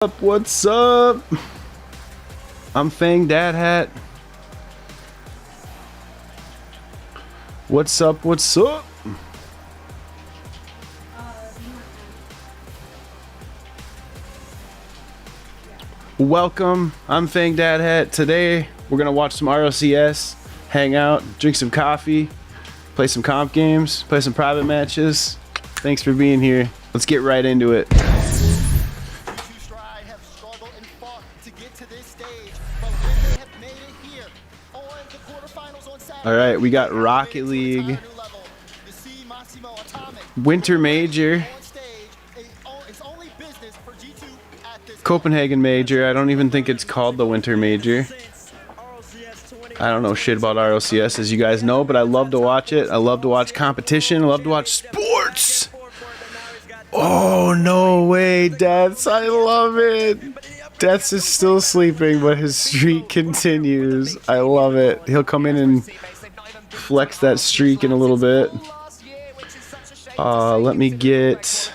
What's up? I'm Fang Dad Hat. What's up? What's up? Welcome. I'm Fang Dad Hat. Today we're gonna watch some RLCS, hang out, drink some coffee, play some comp games, play some private matches. Thanks for being here. Let's get right into it. All right, we got Rocket League, Winter Major, Copenhagen Major. I don't even think it's called the Winter Major. I don't know shit about RLCS, as you guys know, but I love to watch it. I love to watch competition. I love to watch sports. Oh, no way, Deaths. I love it. Deaths is still sleeping, but his streak continues. I love it. He'll come in and flex that streak in a little bit. Let me get...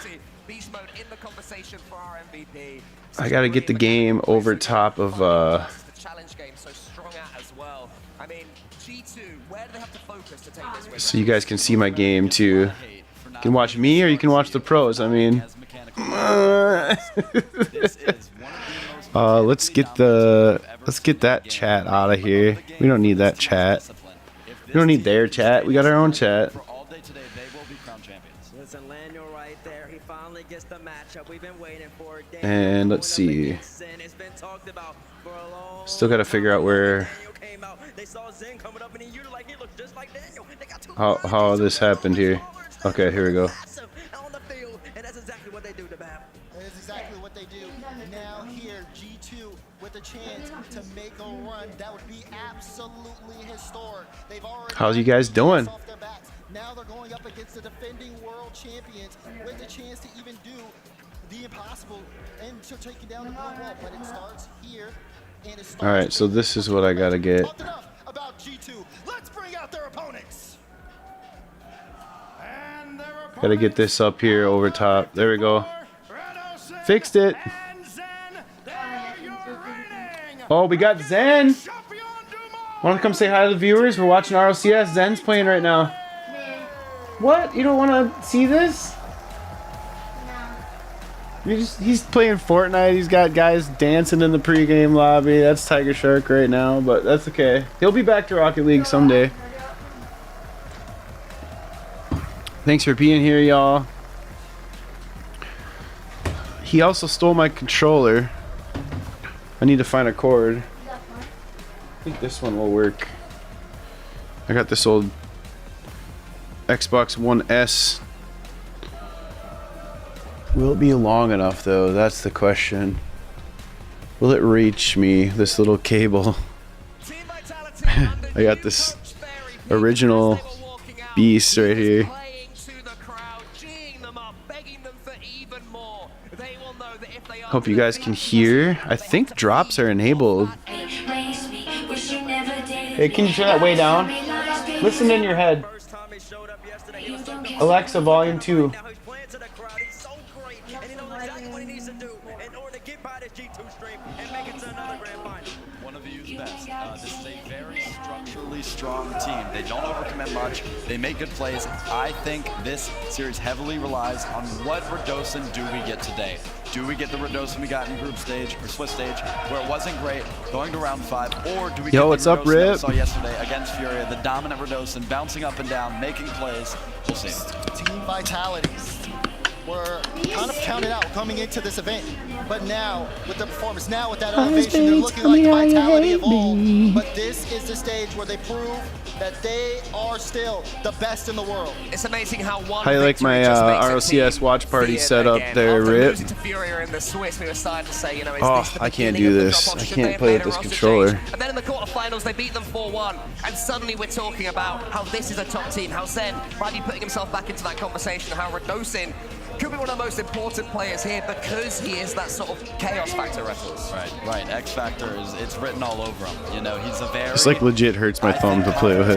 I gotta get the game over top of... so you guys can see my game too. You can watch me or you can watch the pros. I mean... let's get that chat out of here. We don't need that chat. We don't need their chat. We got our own chat. And let's see. Still got to figure out where how this happened here. Okay, here we go. How's you guys doing? Now they're going up against the defending world champions with the chance to even do the impossible and to taking down the blue wall. But it starts here, and it starts. All right, so this is what I gotta get. About G2. Let's bring out their opponents. Gotta get this up here over top. There we go. Fixed it. Oh, we got Zen. Want to come say hi to the viewers? We're watching RLCS. Zen's playing right now. What? You don't want to see this? No. He's playing Fortnite. He's got guys dancing in the pregame lobby. That's Tiger Shark right now, but that's okay. He'll be back to Rocket League someday. Thanks for being here, y'all. He also stole my controller. I need to find a cord. I think this one will work. I got this old Xbox One S. Will it be long enough though? That's the question. Will it reach me, this little cable? I got this original beast right here. Hope you guys can hear. I think drops are enabled. Hey, can you turn that way down? Listen in your head. Alexa, volume 2. One of the best. This is a very structurally strong team. They don't overcommit much. They make good plays. I think this series heavily relies on what Radosin do we get today. Do we get the Radosin we got in group stage or Swiss stage where it wasn't great, going to round 5, or do we get the what's up, Radosin Rip? that we saw yesterday against Furia, the dominant Radosin, bouncing up and down, making plays? We'll see. Team vitalities were kind of counted out coming into this event, but now with the performance, now with that elevation, they're looking like the vitality of old. But this is the stage where they prove that they are still the best in the world. It's amazing how one. How you like my RLCS watch party set up there, Rip? Oh, I can't do this. I can't play with this controller. And then in the quarterfinals, they beat them 4-1. And suddenly we're talking about how this is a top team, how Zen might be putting himself back into that conversation, how Radosin could be one of the most important players here because he is that sort of chaos factor, Rettles. Right. X Factor it's written all over him. You know, he's a very. It's like legit hurts my thumb to play with.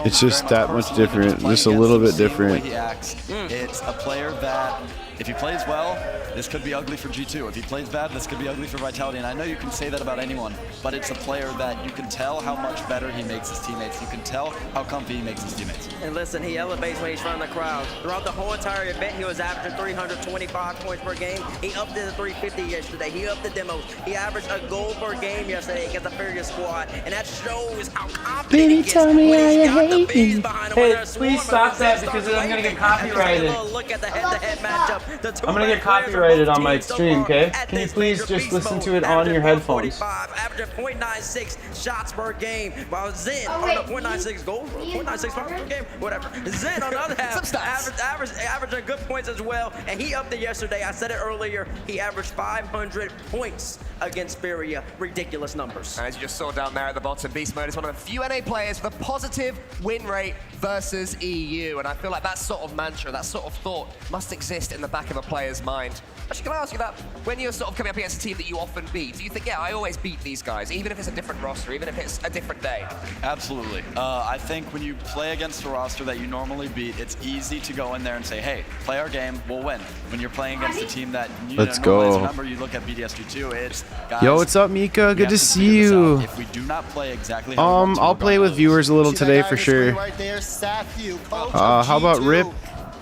It's just that much different, just a little bit different. It's a player that, if he plays well, this could be ugly for G2. If he plays bad, this could be ugly for Vitality. And I know you can say that about anyone, but it's a player that you can tell how much better he makes his teammates. You can tell how comfy he makes his teammates. And listen, he elevates when he's front of the crowd. Throughout the whole entire event, he was averaging 325 points per game. He upped it to 350 yesterday. He upped the demos. He averaged a goal per game yesterday against the Furia squad. And that shows how confident he gets when he's got the bees behind him. Hey, please stop that because I'm going to get copyrighted. Look at the head-to-head matchup. I'm going to get copyrighted on my stream, okay? Can you please just listen to it on your headphones? Averaging .96 shots per game, while Zen, or no, .96 goals, .96 points per game, whatever. Zen, on the other half, averaging good points as well, and he upped it yesterday. I said it earlier, he averaged 500 points against Furia. Ridiculous numbers. As you just saw down there at the bottom, Beast Mode is one of the few NA players with a positive win rate versus EU, and I feel like that sort of mantra, that sort of thought must exist in the back of a player's mind. Actually, can I ask you that? When you're sort of coming up against a team that you often beat, do you think, yeah, I always beat these guys, even if it's a different roster, even if it's a different day? Absolutely. I think when you play against a roster that you normally beat, it's easy to go in there and say, hey, play our game, we'll win. When you're playing against a team that you Let's normally, go. Remember, you look at BDSG2, it's guys. Yo, what's up, Mika? Good to have see figure this you. out. If we do not play exactly how we want to, I'll we're play gonna with lose. viewers a little See that today guy for on the screen sure. Right there, Sathu, coach How of about G2. Rip?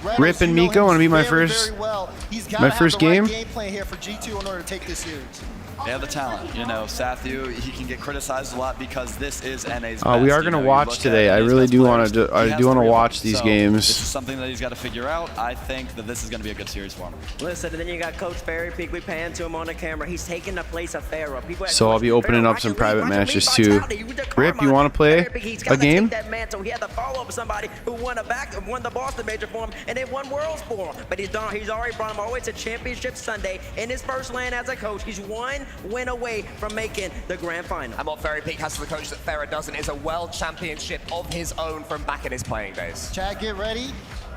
Reynolds, Rip and you know Mika him wanna be my very, first- very well. He's gotta my have first the right game? game plan here for G2 in order to take this series. They have the talent. You know, Sathu, he can get criticized a lot because this is NA's best. We are You gonna know, you watch look today. at I NA's really best do players, wanna he I has do wanna 3 of watch them. these So games. This is something that he's got to figure out. I think that this is going to be a good series for him. Listen, and then you got Coach Fairy Peak. We pan to him on the camera. He's taking the place of Pharaoh. People So I'll be opening up some private matches too. Rip, you wanna play a game? Take that mantle. He had to follow up with somebody who won the Boston Major for him, and they won Worlds for him. But he's already brought him all the way to Championship Sunday. In his first land as a coach, he's one win away from making the grand final. And what Fairy Peak has to the coach that Farah doesn't is a world championship of his own from back in his playing days. Chad, get ready.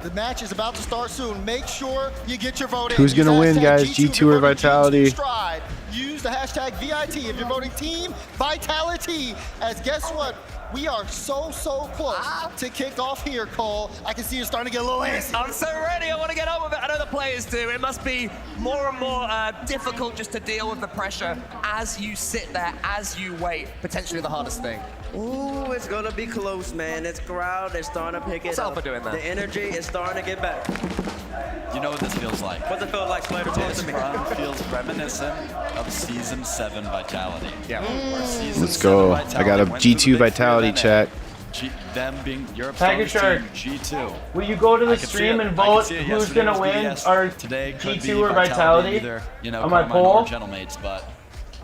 The match is about to start soon. Make sure you get your vote in. Who's gonna Use win, hashtag guys? G2 if G2 you're or voting Vitality? G2 Stride. Use the hashtag VIT if you're voting Team Vitality. As guess what? We are so close to kick off here, Cole. I can see you're starting to get a little antsy. I'm so ready, I want to get on with it. I know the players do. It must be more and more difficult just to deal with the pressure as you sit there, as you wait. Potentially the hardest thing. Ooh, it's gonna be close, man. This crowd is starting to pick it What's up. Alpha doing there? The energy is starting to get better. You know what this feels like? What's it feel like, Slater? Talk This to me. run feels reminiscent of Season 7 Vitality. Yeah. Where Season Let's 7 go. Vitality I got a went through the G2 big Vitality 3 of NA. chat. Them being your Tiger opponent's team, G2. Will you go to I the could see stream it. and I could vote see it who's yesterday gonna was win? BDS. Our Today could G2 be or Vitality? Either, you know, On my Carmine poll? or Gentlemates, but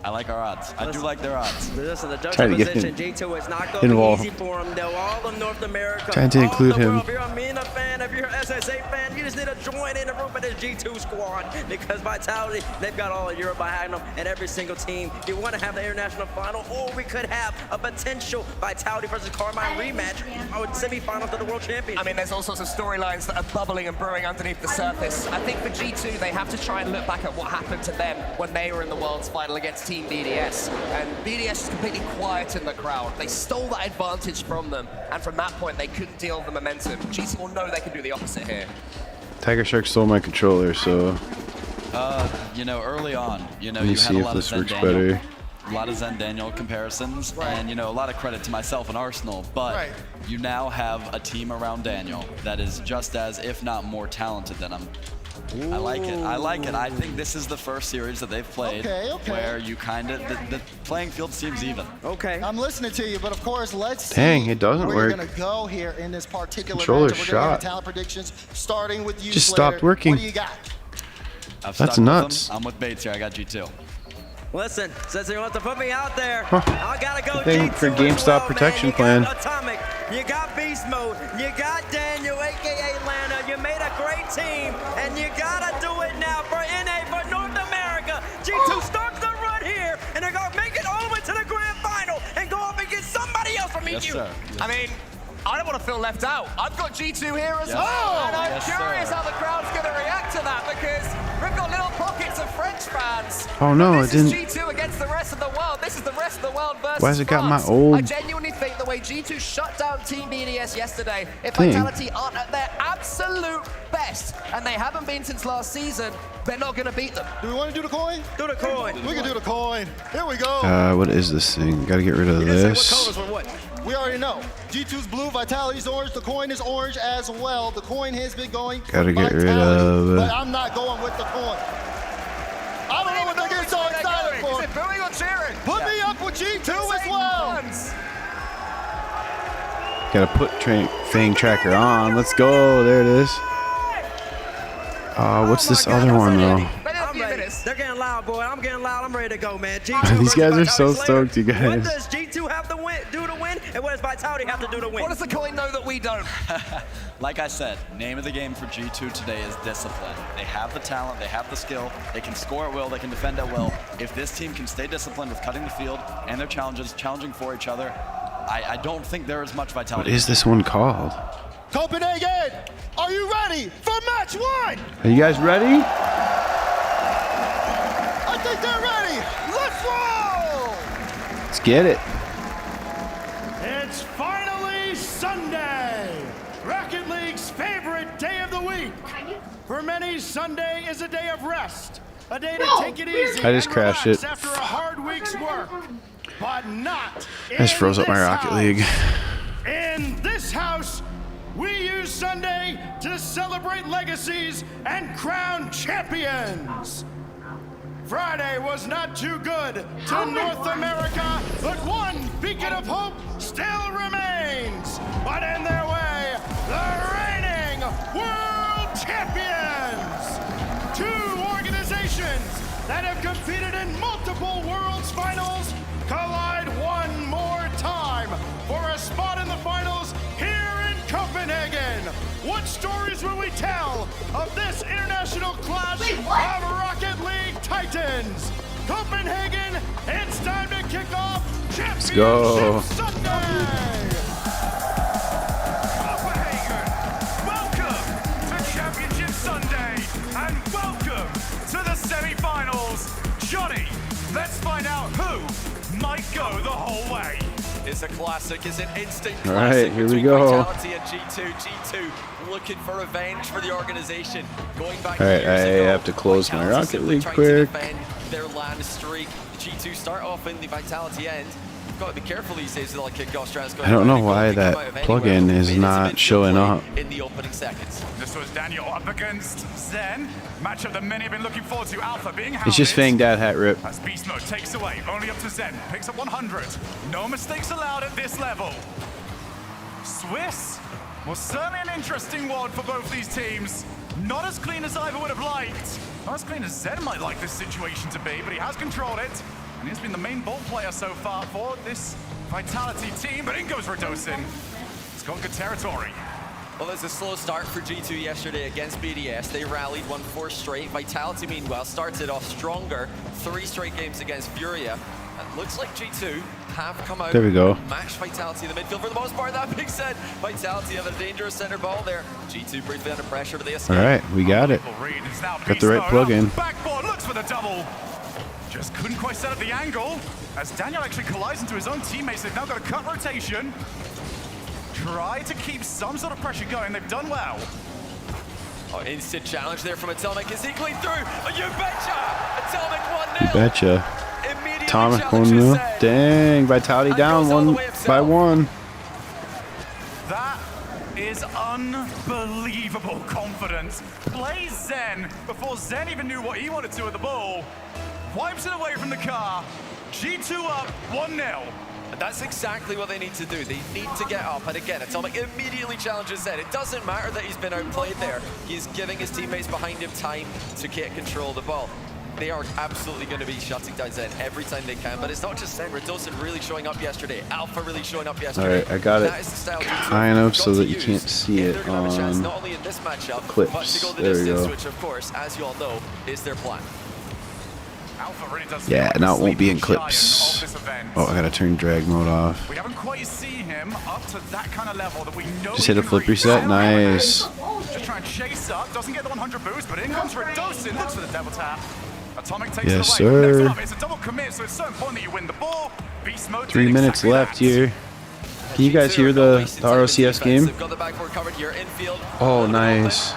I like our odds. I do like their odds. Listen, the Trying to get juxtaposition, him G2 is not going to be involved. easy for them. They're all of North America. Trying to all include of the world. him. If you're a MENA fan, if you're an SSA fan, you just need to join in the room of this G2 squad because Vitality, they've got all of Europe behind them and every single team. You want to have the international final, or we could have a potential Vitality versus Carmine rematch or semifinal to the World Championship. I mean, there's all sorts of storylines that are bubbling and brewing underneath the surface. I think for G2, they have to try and look back at what happened to them when they were in the Worlds final against Team BDS. And BDS is completely quiet in the crowd. They stole that advantage from them, and from that point, they couldn't deal with the momentum. G2 will know they can do the opposite here. Tiger Shark stole my controller, so You know, early on, you know, let me you had see a if lot this of works Zen Daniel, better. a lot of Zen Daniel comparisons, and you know, a lot of credit to myself and Arsenal. But you now have a team around Daniel that is just as, if not more, talented than him. I like it. I like it. I think this is the first series that they've played where you kind of the playing field seems even. Okay. I'm listening to you, but of course, let's Dang, see it doesn't where work. you're gonna go here in this particular Controller's matchup. We're gonna shot. get talent predictions, starting with you. Just Slater. stopped working. What do you got? I've That's stuck with nuts. them. I'm with Bates here. I got G2. Listen, since he wants to put me out there, I gotta go Thing G2 for as GameStop well, protection man. You plan. got Atomic, you got Beast Mode, you got Daniel, aka Lana. You made a great team, and you gotta do it now for NA, for North America. G2 starts the run here, and they're gonna make it all the way to the grand final and go up against somebody else from EU. Yes, sir. I mean, I don't want to feel left out. I've got G2 here as Yes. well, and I'm Yes, curious sir. how the crowd's going to react to that because we've got little pockets of French fans. Oh no, This it is didn't. G2 against the rest of the world. This is the rest of the world versus Why has it got my France. old I genuinely think think the way G2 shut down Team BDS yesterday, if Vitality aren't at their absolute best, and they haven't been since last season, they're not going to beat them. Do we want to do the coin? Do the coin. We can do the coin. Here we go. What is this thing? Gotta get rid of this. What colors were what? We already know. G2's blue, Vitality's orange. The coin is orange as well. The coin has been going. Gotta get rid Vitality, of. But I'm not going with the coin. I don't know what they're getting so excited for. Is it booing or cheering? Put me up with G2 as well. Gotta put Fang Tracker on. Let's go. There it is. What's this other one though? I'm ready. They're getting loud, boy. I'm getting loud. I'm ready to go, man. These guys are so stoked, you What guys. does G2 have to do to win, and what does Vitality have to do to win? What does the coin know that we don't? Like I said, name of the game for G2 today is discipline. They have the talent, they have the skill, they can score at will, they can defend at will. If this team can stay disciplined with cutting the field and their challenges, challenging for each other, I don't think there is much Vitality. What is this one called? Copenhagen, are you ready for match one? Are you guys ready? I think they're ready. Let's roll. Let's get it. It's finally Sunday, Rocket League's favorite day of the week. For many, Sunday is a day of rest, a day to take it easy. I just and crashed relax it. after a hard week's work. But not I just froze up my Rocket League. In this house, we use Sunday to celebrate legacies and crown champions. Friday was not too good to North America, but one beacon of hope still remains. But in their way, the reigning world champions. Two organizations that have competed in multiple Worlds finals collide one more time for a spot in the finals here in Copenhagen. What stories will we tell of this international clash of Rocket League Titans? Copenhagen, it's time to kick off Championship go. Sunday! Copenhagen, welcome to Championship Sunday, and welcome to the semi-finals. Johnny, let's find out who might go the whole way. It's a classic, it's an instant All right, classic here we between go. Vitality and G2. G2 looking for revenge for the organization. Going back All right, years I ago, have to close my Vitality Rocket simply League trying quick. to defend their land streak. G2 start off in the Vitality end. You've got to be careful these days with all kick-off strats going I don't know on. why They come that out of plugin anywhere. is It a not midfield showing play up. in the opening seconds. This was Daniel up against Zen. Matchup that many have been looking forward to. Alpha being hounded. It's just Fang Dad Hat Rip. As Beast Mode takes away, only up to Zen. Picks up 100. No mistakes allowed at this level. Swiss was certainly an interesting one for both these teams. Not as clean as Ivor would have liked. Not as clean as Zen might like this situation to be, but he has controlled it. And he's been the main ball player so far for this Vitality team. But in goes Radosin. It's got good territory. Well, there's a slow start for G2 yesterday against BDS. They rallied, won 4 straight. Vitality, meanwhile, started off stronger. 3 straight games against Furia. And looks like G2 have come out There we go. and matched Vitality in the midfield for the most part. That being said, Vitality have a dangerous center ball there. G2 briefly under pressure, but they escape. All right, we got it. Got the right plug-in. Backboard looks for the double. Just couldn't quite set up the angle. As Daniel actually collides into his own teammates, they've now got a cut rotation. Try to keep some sort of pressure going. They've done well. Oh, instant challenge there from Atomic. Is he clean through? Oh, you betcha! Atomic 1-0. Betcha. Immediately Atomic challenges 1-0. Zen. Dang, Vitality And down goes all the 1 way himself. by 1. That is unbelievable confidence. Plays Zen before Zen even knew what he wanted to with the ball. Wipes it away from the car. G2 up 1-0. That's exactly what they need to do. They need to get up. And again, Atomic immediately challenges Zen. It doesn't matter that he's been outplayed there. He's giving his teammates behind him time to get control of the ball. They are absolutely going to be shutting down Zen every time they can. But it's not just Zen. Radosin really showing up yesterday. Alpha really showing up yesterday. All right, I got it That is the style G2 kind of got so to that you use can't see if it they're gonna have a chance, on not only in this matchup, clips. but to go the There we distance, go. which of course, as you all know, is their plan. Alpha really does Yeah, feel like now the it won't be in sleeping giant clips. of this event. Oh, I gotta turn drag mode off. We haven't quite seen him up to that kind of level that we know. Just he hit a can flip reach. reset. Nice. Just trying to chase up, doesn't get the 100 boost, but in comes Radosin, looks for the double tap. Atomic takes Yes, it away. sir. Next up, it's a double commit, so it's so important that you win the ball. Beast mode 3 did minutes exactly left that. here. Can you guys hear the RLCS game? They've got the backboard covered here infield. Oh, nice.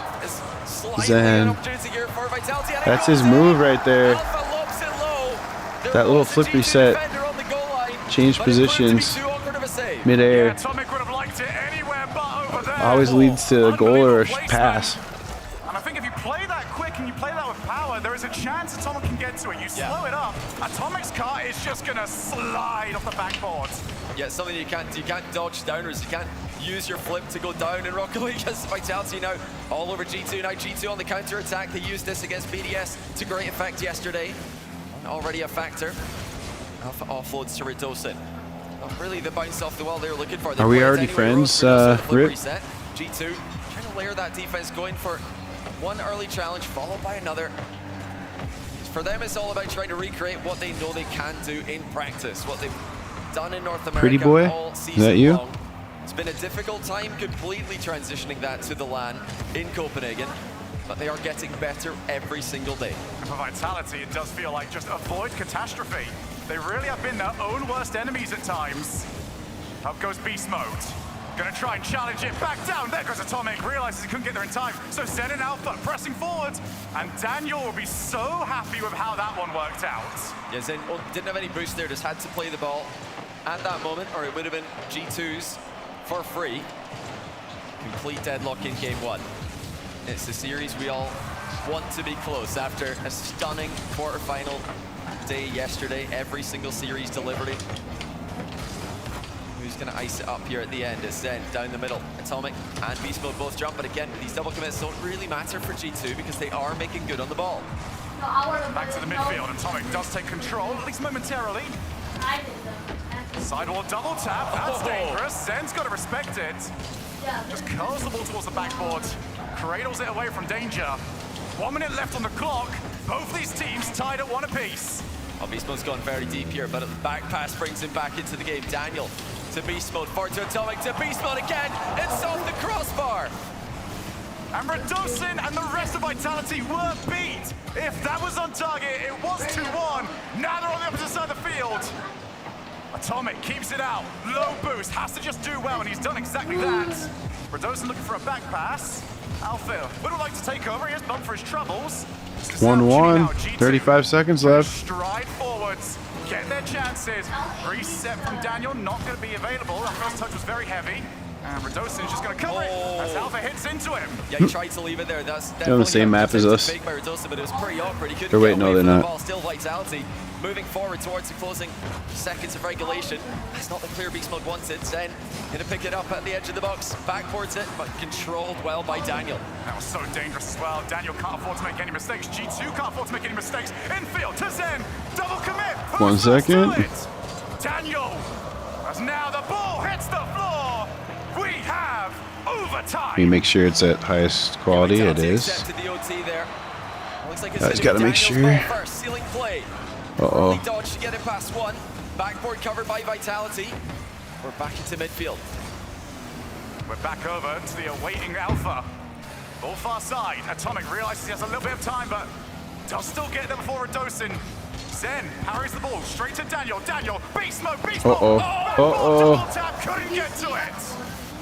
Slightly Zen. an opportunity here for Vitality, and it That's goes his in. move right there. Alpha lobs it low. There That little was a flip G2 reset. defender on the goal line, Change but it proved to be positions. too awkward of a save. Midair. Atomic would have liked it anywhere but over there. Always leads to a goal or a Unbelievable pass. placement. And I think if you play that quick and you play that with power, there is a chance Atomic can get to it. You slow it up, Atomic's car is just gonna slide off the backboard. Yeah, something you can't dodge downwards. You can't use your flip to go down in Rocket League. As Vitality now all over G2. Now G2 on the counter attack. They used this against BDS to great effect yesterday. Already a factor. Alpha offloads to Redosin. Not really the bounce off the wall they were looking for. They Are we played already anyway, friends, Redosin, the flip Rip? reset. G2 trying to layer that defense, going for one early challenge followed by another. For them, it's all about trying to recreate what they know they can do in practice, what they've done in North America Pretty boy? all Is season that you? long. It's been a difficult time completely transitioning that to the LAN in Copenhagen, but they are getting better every single day. And for Vitality, it does feel like just avoid catastrophe. They really have been their own worst enemies at times. Up goes Beast Mode. Gonna try and challenge it back down. There goes Atomic, realizes he couldn't get there in time. So Zen and Alpha pressing forward. And Daniel will be so happy with how that one worked out. Yeah, Zen didn't have any boost there, just had to play the ball at that moment, or it would have been G2's for free. Complete deadlock in game one. It's a series we all want to be close after a stunning quarterfinal day yesterday. Every single series delivered it. Who's going to ice it up here at the end is Zen down the middle. Atomic and Beast Mode both jump, but again, these double commits don't really matter for G2 because they are making good on the ball. Back to the midfield. Atomic does take control, at least momentarily. Sidewall double tap, that's dangerous. Zen's got to respect it. Just curls the ball towards the backboard, cradles it away from danger. 1 minute left on the clock. Both these teams tied at one apiece. Well, Beast Mode's gone very deep here, but the back pass brings him back into the game. Daniel to Beast Mode, forward to Atomic, to Beast Mode again. It's off the crossbar. And Redosin and the rest of Vitality were beat. If that was on target, it was 2-1. Now they're on the opposite side of the field. Atomic keeps it out. Low boost, has to just do well, and he's done exactly that. Redosin looking for a back pass. Alpha would have liked to take over. He has bumped for his troubles. 1-1, 35 seconds left. Stride forwards, get their chances. Reset from Daniel, not going to be available. That first touch was very heavy. And Redosin's just going to cover it as Alpha hits into him. Yeah, he tried to leave it there. That's They're on the same map as us. Fake by Redosin, but it was pretty awkward. He couldn't Or wait, get no, away they're from the not. ball. Still Vitality moving forward towards the closing seconds of regulation. That's not the clear Beast Mode wanted. Zen going to pick it up at the edge of the box, backboards it, but controlled well by Daniel. That was so dangerous as well. Daniel can't afford to make any mistakes. G2 can't afford to make any mistakes. Infield to Zen. Double commit. Who's 1 first to second. it? Daniel. As now the ball hits the floor. We have overtime. Let me make sure it's at highest quality. It Vitality is. accepted the OT there. Looks like it's I just gonna gotta be make Daniel's sure. ball first. Ceiling play. Uh-oh. Early dodge to get it past one. Backboard covered by Vitality. We're back into midfield. We're back over to the awaiting Alpha. Ball far side. Atomic realizes he has a little bit of time, but does still get there before Redosin. Zen parries the ball straight to Daniel. Daniel, Beast Mode, Beast Mode. Uh-oh. Uh-oh. Double tap, couldn't get to it.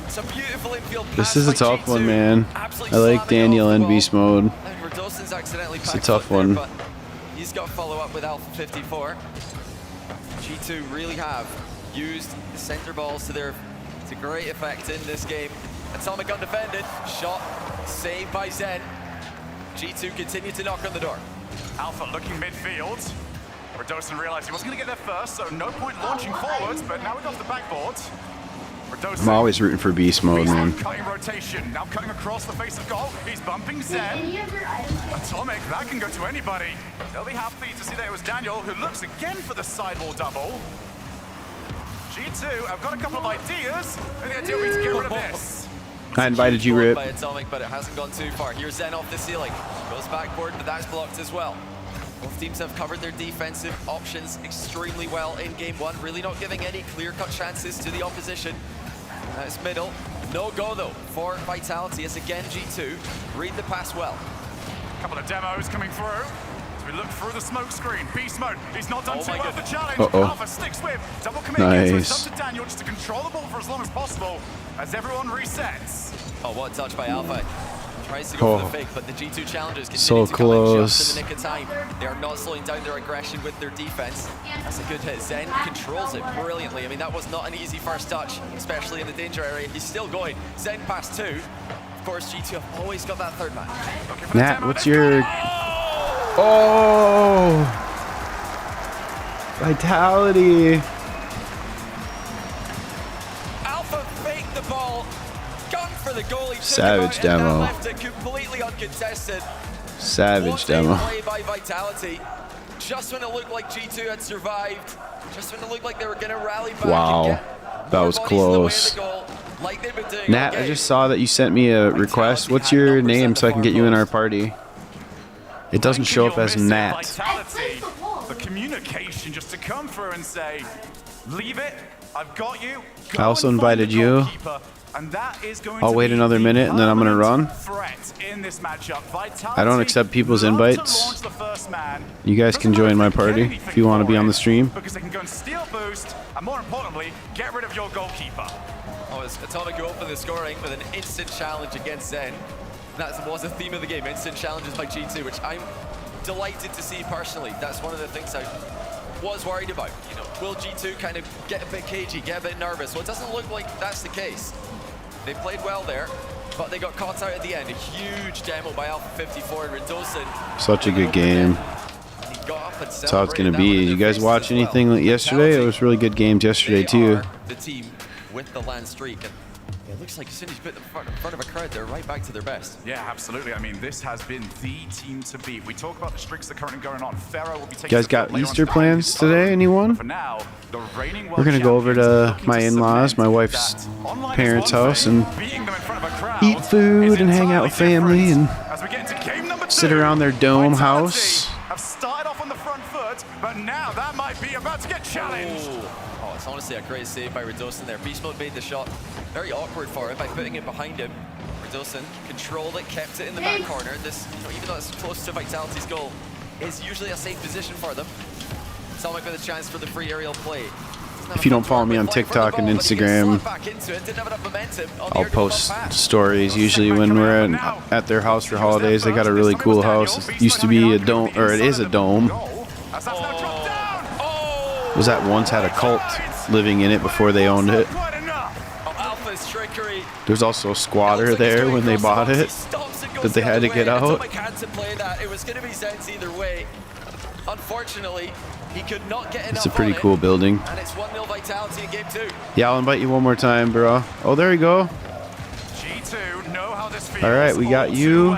It's a beautiful infield pass. This is a by tough G2. one, man. Absolutely I like slamming Daniel off the and ball. Beast Mode. And Redosin's accidentally It's a back tough foot there, one. but he's got to follow up with Alpha 54. G2 really have used the center balls to great effect in this game. Atomic undefended, shot saved by Zen. G2 continue to knock on the door. Alpha looking midfield. Redosin realized he wasn't going to get there first, so no point launching forwards, but now we got the backboard. Redosin. I'm always rooting for Beast Mode, Beast man. Mode cutting rotation, now cutting across the face of goal. He's bumping Zen. Atomic, that can go to anybody. They'll be happy to see that it was Daniel who looks again for the sidewall double. G2, I've got a couple of ideas, and the idea is to get rid of this. I invited you, Blocked Rip. by Atomic, but it hasn't gone too far. Here's Zen off the ceiling. Goes backboard, but that's blocked as well. Both teams have covered their defensive options extremely well in game one, really not giving any clear-cut chances to the opposition. It's middle. No go, though, for Vitality. It's again G2. Read the pass well. Couple of demos coming through. we look through the smoke screen, beast mode, he's not done too well for challenge. Uh-oh. Alpha sticks with, double commit gets Nice. up to Daniel just to control the ball for as long as possible as everyone resets. Oh, what a touch by Alpha. Tries to go for the fake, but the G2 challengers continue So to come in just close. in the nick of time. They are not slowing down their aggression with their defense. That's a good hit. Zen controls it brilliantly. I mean, that was not an easy first touch, especially in the danger area. He's still going. Zen past 2. Of course, G2 have always got that third man. Nat, what's your... Oh! Vitality. Alpha faked the ball. Gun for the goalie. Savage demo. Left it completely uncontested. Savage What a demo. play by Vitality. Just when it looked like G2 had survived, just when it looked like they were going to rally back. Wow. And get That more was bodies in the way of close. the goal, like they've been doing Nat, all I game. just saw that you sent me a request. What's your name so I can get you in our party? It doesn't show up as Nat. Vitality, the communication just to come through and say, leave it, I've got you. Go I also and find invited the you. goalkeeper. And that is going I'll to wait be another the minute and then I'm gonna permanent run. threat in this matchup. I don't accept people's love to invites. launch the first man. You guys can Doesn't join my matter if they party get if anything you want to for be on it, the stream. Because they can go and steal boost, and more importantly, get rid of your goalkeeper. Oh, it's Atomic go for the scoring with an instant challenge against Zen. That was the theme of the game, instant challenges by G2, which I'm delighted to see personally. That's one of the things I was worried about. You know, will G2 kind of get a bit cagey, get a bit nervous? Well, it doesn't look like that's the case. They played well there, but they got caught out at the end. A huge demo by Alpha 54 and Redosin. Such a good game. That's how it's going to be. Did you guys watch anything yesterday? It was really good games yesterday too. The team with the land streak. And it looks like as soon as you put them in front of a crowd, they're right back to their best. Yeah, absolutely. I mean, this has been the team to beat. We talk about the streaks that are currently going on. Pharaoh will be taking You guys got Easter plans today, anyone? For now, the reigning We're gonna go over to champions looking my to in-laws, cement my wife's that online parents' is one house, thing, and beating them in front of a crowd eat food is and hang out entirely with family different. and As we get into game number sit 2, around their dome Vitality house. have started off on the front foot, but now that might be about to get challenged. Oh, it's honestly a great save by Redosin there. Beast Mode made the shot very awkward for him by putting it behind him. Redosin controlled it, kept it in the back corner. This, you know, even though it's close to Vitality's goal, is usually a safe position for them. Atomic with a chance for the free aerial play. If you don't follow me on TikTok and Instagram, I'll post stories usually when we're at their house for holidays. They got a really cool house. It used to be a dome, or it is a dome. Was that once had a cult living in it before they owned it. There's also a squatter there when they bought it that they had to get out. It was going to be Zen's either way. Unfortunately, he could not get enough. It's a pretty cool building. And it's 1-0 Vitality in game 2. Yeah, I'll invite you one more time, bro. Oh, there you go. G2 know how this feels. All right, we got you.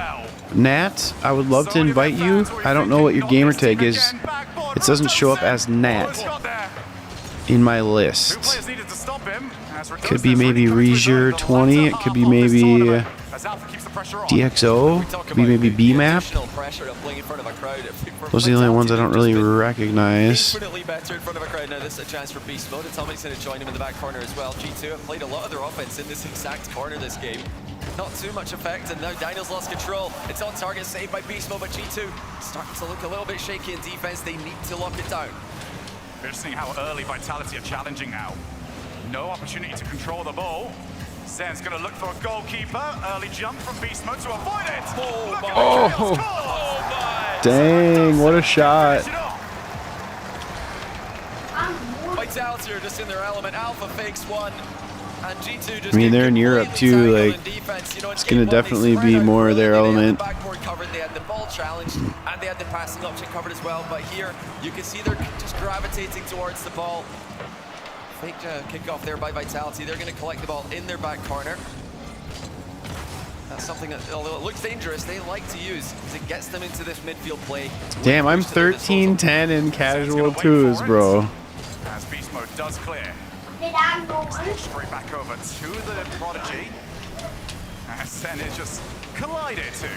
Nat, I would love to invite you. I don't know what your gamer tag is. It doesn't show up as Nat in my list. Could be maybe Regier20. It could be maybe DXO. Could be maybe BMAP. Those are the only ones I don't really recognize. Infinitely better in front of a crowd. Now this is a chance for Beast Mode. Atomic's going to join him in the back corner as well. G2 have played a lot of their offense in this exact corner this game. Not too much effect, and now Daniel's lost control. It's on target, saved by Beast Mode, but G2 starting to look a little bit shaky in defense. They need to lock it down. Interesting how early Vitality are challenging now. No opportunity to control the ball. Zen's going to look for a goalkeeper. Early jump from Beast Mode to avoid it. Oh, dang, what a shot. Vitality are just in their element. Alpha fakes one. And G2 just I mean, they're in Europe too, like, it's going to definitely be more of their element. They had the ball challenged and they had the passing option covered as well. But here, you can see they're just gravitating towards the ball. Fake kickoff there by Vitality. They're going to collect the ball in their back corner. That's something that, although it looks dangerous, they like to use because it gets them into this midfield play. Damn, I'm 13-10 in casual twos, bro. As Beast Mode does clear. Straight back over to the Prodigy. And Zen is just collided to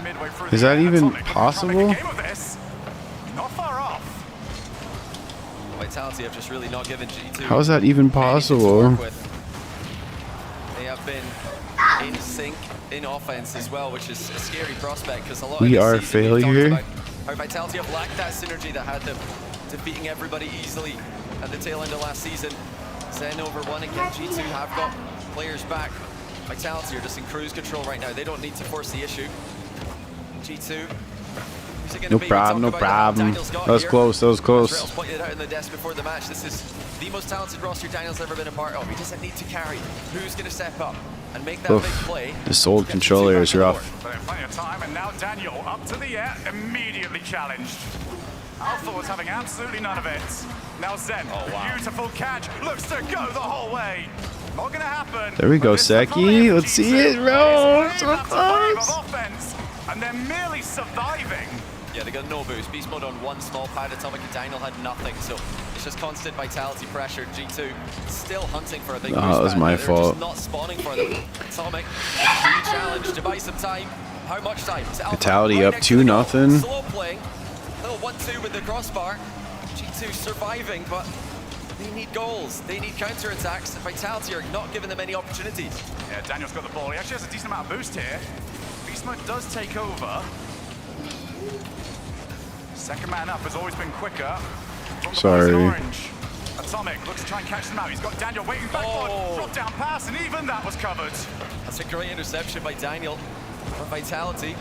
midway through. Is that even possible? Not far off. Vitality have just really not given G2. How is that even possible? They have been in sync in offense as well, which is a scary prospect because a lot We of are this season we've talked failure. about How Vitality have lacked that synergy that had them defeating everybody easily at the tail end of last season. Zen over 1 again. G2 have got players back. Vitality are just in cruise control right now. They don't need to force the issue. G2. No problem, no problem. That was close, that was close. Trails pointed it out in the desk before the match. This is the most talented roster Daniel's ever been a part of. He doesn't need to carry. Who's going to step up and make that big play? This old controller is rough. But plenty of time, and now Daniel up to the air, immediately challenged. Alpha was having absolutely none of it. Now Zen, beautiful catch, looks to go the whole way. Not gonna happen. There we go, Seki. Let's see it, bro. So close. Offense, and they're merely surviving. Yeah, they got no boost. Beast mode on 1 small pad. Atomic and Daniel had nothing, so it's just constant Vitality pressure. G2 still hunting for a big boost. Oh, that was my fault. Just not spawning for them. Atomic, challenge to buy some time. How much time? Vitality up 2-0. Slow playing. Little 1-2 with the crossbar. G2 surviving, but they need goals. They need counter-attacks. Vitality are not giving them any opportunities. Yeah, Daniel's got the ball. He actually has a decent amount of boost here. Beast mode does take over. Second man up has always been quicker. Sorry. Orange. Atomic looks to try and catch them out. He's got Daniel waiting backward. Drop down pass, and even that was covered. That's a great interception by Daniel for Vitality.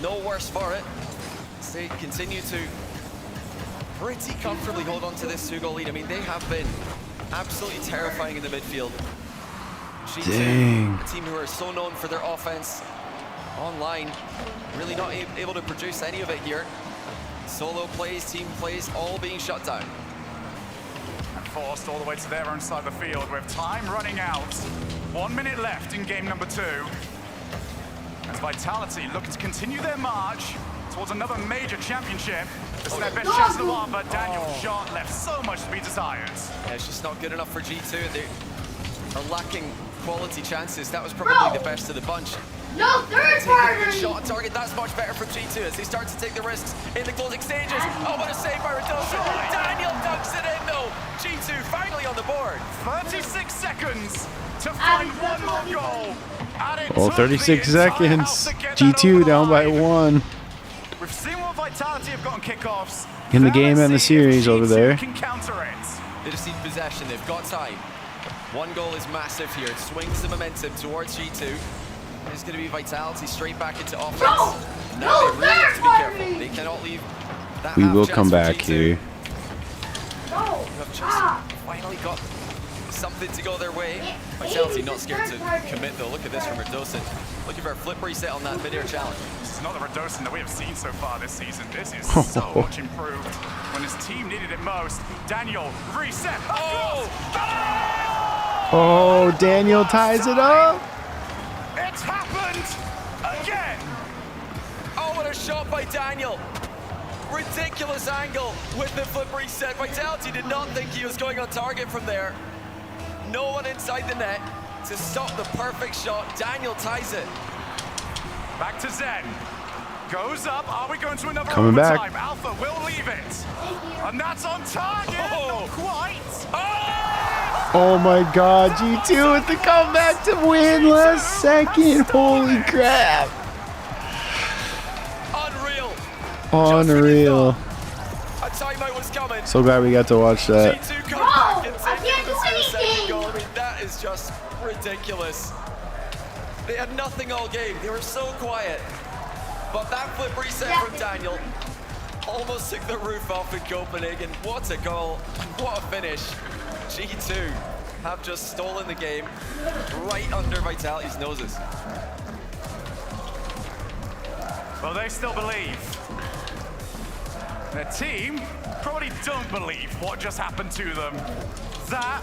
No worse for it. They continue to pretty comfortably hold on to this 2-goal lead. I mean, they have been absolutely terrifying in the midfield. G2, Dang. a team who are so known for their offense online, really not able to produce any of it here. Solo plays, team plays, all being shut down. And forced all the way to their own side of the field with time running out. 1 minute left in game number 2. As Vitality looking to continue their march towards another major championship. This is their best chance of the lot, but Daniel's shot left so much to be desired. Yeah, it's just not good enough for G2. They are lacking quality chances. That was probably the best of the bunch. No, third party! Shot on target, that's much better from G2 as they start to take the risks in the closing stages. Oh, what a save by Redosa. Daniel dunks it in though. G2 finally on the board. 36 seconds to find one more goal. Oh, 36 seconds. G2 down by 1. We've seen what Vitality have gotten kickoffs. In the game and the series over there. Can counter it. They just need possession, they've got time. 1 goal is massive here. It swings the momentum towards G2. It's going to be Vitality straight back into offense. Now they really have to be careful. They cannot leave that. We will come back here. Who have just finally got something to go their way. Vitality not scared to commit though. Look at this from Redosin. Looking for a flip reset on that mid-air challenge. This is not the Redosin that we have seen so far this season. This is so much improved. When his team needed it most, Daniel reset. Oh, Daniel ties it up. It's happened again. Oh, what a shot by Daniel. Ridiculous angle with the flip reset. Vitality did not think he was going on target from there. No one inside the net to stop the perfect shot. Daniel ties it. Back to Zen. Goes up. Are we going to another Coming overtime? back. Alpha will leave it. And that's on target. Not quite. Oh my god, G2 with the comeback to win last second. Holy crap. Unreal. A timeout was coming. So glad we got to watch that. G2 come back and I can't do anything. goal. I mean, that is just ridiculous. They had nothing all game. They were so quiet. But that flip reset from Daniel almost took the roof off in Copenhagen. What a goal. What a finish. G2 have just stolen the game right under Vitality's noses. Well, they still believe. Their team probably don't believe what just happened to them. That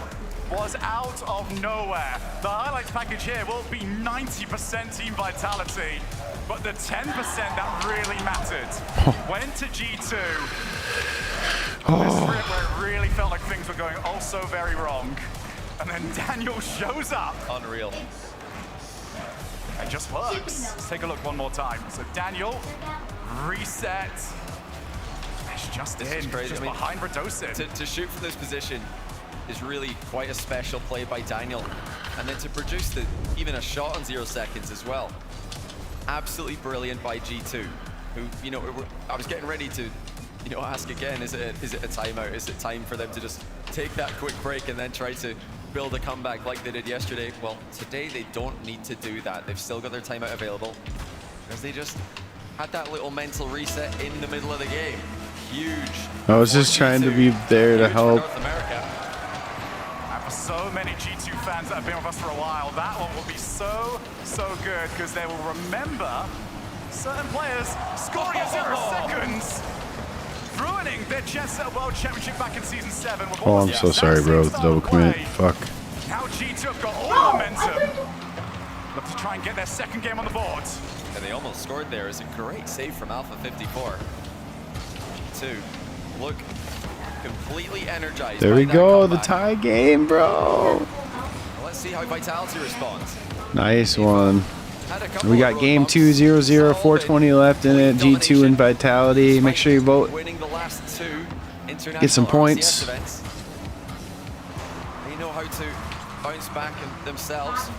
was out of nowhere. The highlights package here will be 90% team vitality, but the 10% that really mattered went to G2. This strip where it really felt like things were going also very wrong. And then Daniel shows up. Unreal. It just works. Let's take a look one more time. So Daniel, reset. It's just This in, is crazy. just I mean, behind Redosin. To shoot from this position is really quite a special play by Daniel. And then to produce even a shot on 0 seconds as well. Absolutely brilliant by G2. who, you know, I was getting ready to, you know, ask again, is it a timeout? Is it time for them to just take that quick break and then try to build a comeback like they did yesterday? Well, today they don't need to do that. They've still got their timeout available because they just had that little mental reset in the middle of the game. Huge. I was just trying to be there to help. And for so many G2 fans that have been with us for a while, that one will be so good because they will remember certain players scoring in 0 seconds, ruining their chance at a World Championship back in Season 7. Oh, I'm so sorry, bro, with the double commit. Fuck. Now G2 have got all the momentum. Look to try and get their second game on the board. And they almost scored there. It's a great save from Alpha 54. G2 look completely energized. There we go, the tie game, bro. Let's see how Vitality responds. Nice one. We got game 2, 0-0, 420 left in it. G2 and Vitality. Make sure you vote. Winning the last 2 international Get some points. RLCS events. They know how to bounce back themselves.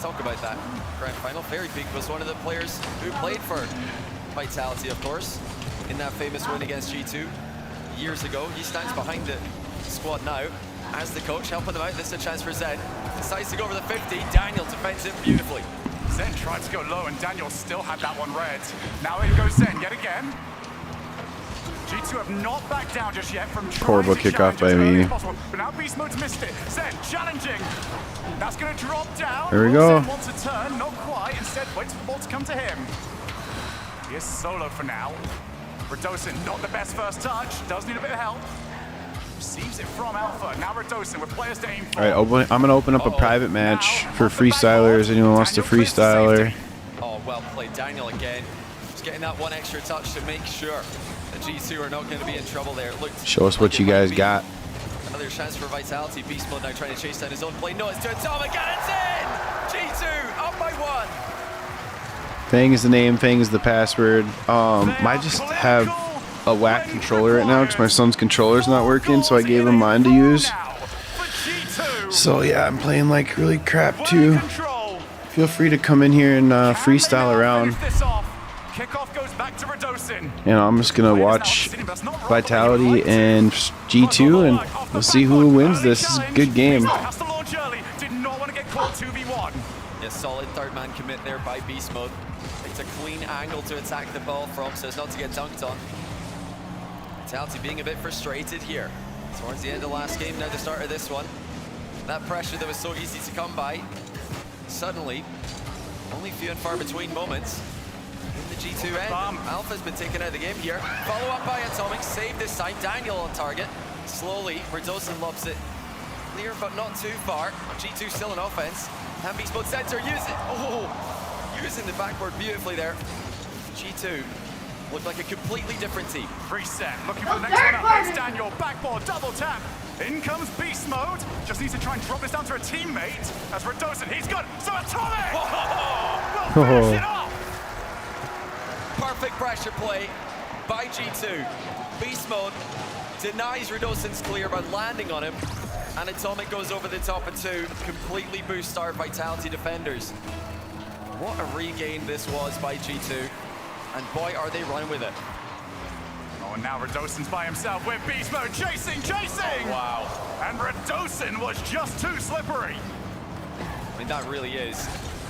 Talk about that grand final. Fairy Peak was one of the players who played for Vitality, of course, in that famous win against G2 years ago. He stands behind the squad now as the coach, helping them out. This is a chance for Zen. Decides to go over the 50. Daniel defends it beautifully. Zen tried to go low and Daniel still had that one red. Now in goes Zen yet again. G2 have not backed down just yet from Horrible kickoff by me. But now Beast Mode's missed it. Zen challenging. That's going to drop down. There we go. Zen wants a turn, not quite. Instead, waits for the ball to come to him. He is solo for now. Radosin, not the best first touch. Does need a bit of help. Receives it from Alpha. Now Radosin with players to aim for. All right, I'm going to open up a private match for freestylers. Anyone wants to freestyler? Oh, well played. Daniel again. Just getting that one extra touch to make sure the G2 are not going to be in trouble there. It looked Show us what you guys got. Another chance for Vitality. Beast Mode now trying to chase down his own play. No, it's to Atomic and it's in! G2 up by 1. Fang is the name, Fang is the password. I just have a whack controller right now because my son's controller's not working, so I gave him mine to use. So yeah, I'm playing like really crap too. Feel free to come in here and freestyle around. Kickoff goes back to Radosin. And I'm just gonna watch Vitality and G2 and we'll see who wins this. This is a good game. Has to launch early. Did not want to get caught 2v1. A solid third man commit there by Beast Mode. It's a clean angle to attack the ball from, so as not to get dunked on. Vitality being a bit frustrated here. Towards the end of the last game, now the start of this one. That pressure that was so easy to come by. Suddenly, only few and far between moments in the G2 end. Alpha's been taken out of the game here. Follow up by Atomic, save this time. Daniel on target. Slowly, Radosin lobs it clear, but not too far. G2 still in offense. Can Beast Mode center, use it. Oh, using the backboard beautifully there. G2 look like a completely different team. Reset, looking for the next one up. It's Daniel, backboard, double tap. In comes Beast Mode. Just needs to try and drop this down to a teammate. As Radosin, he's good. So Atomic! Will finish it off! Perfect pressure play by G2. Beast Mode denies Radosin's clear by landing on him. And Atomic goes over the top of 2. Completely boosts our Vitality defenders. What a regain this was by G2. And boy, are they running with it. Oh, and now Radosin's by himself with Beast Mode chasing! Oh, wow. And Radosin was just too slippery. I mean, that really is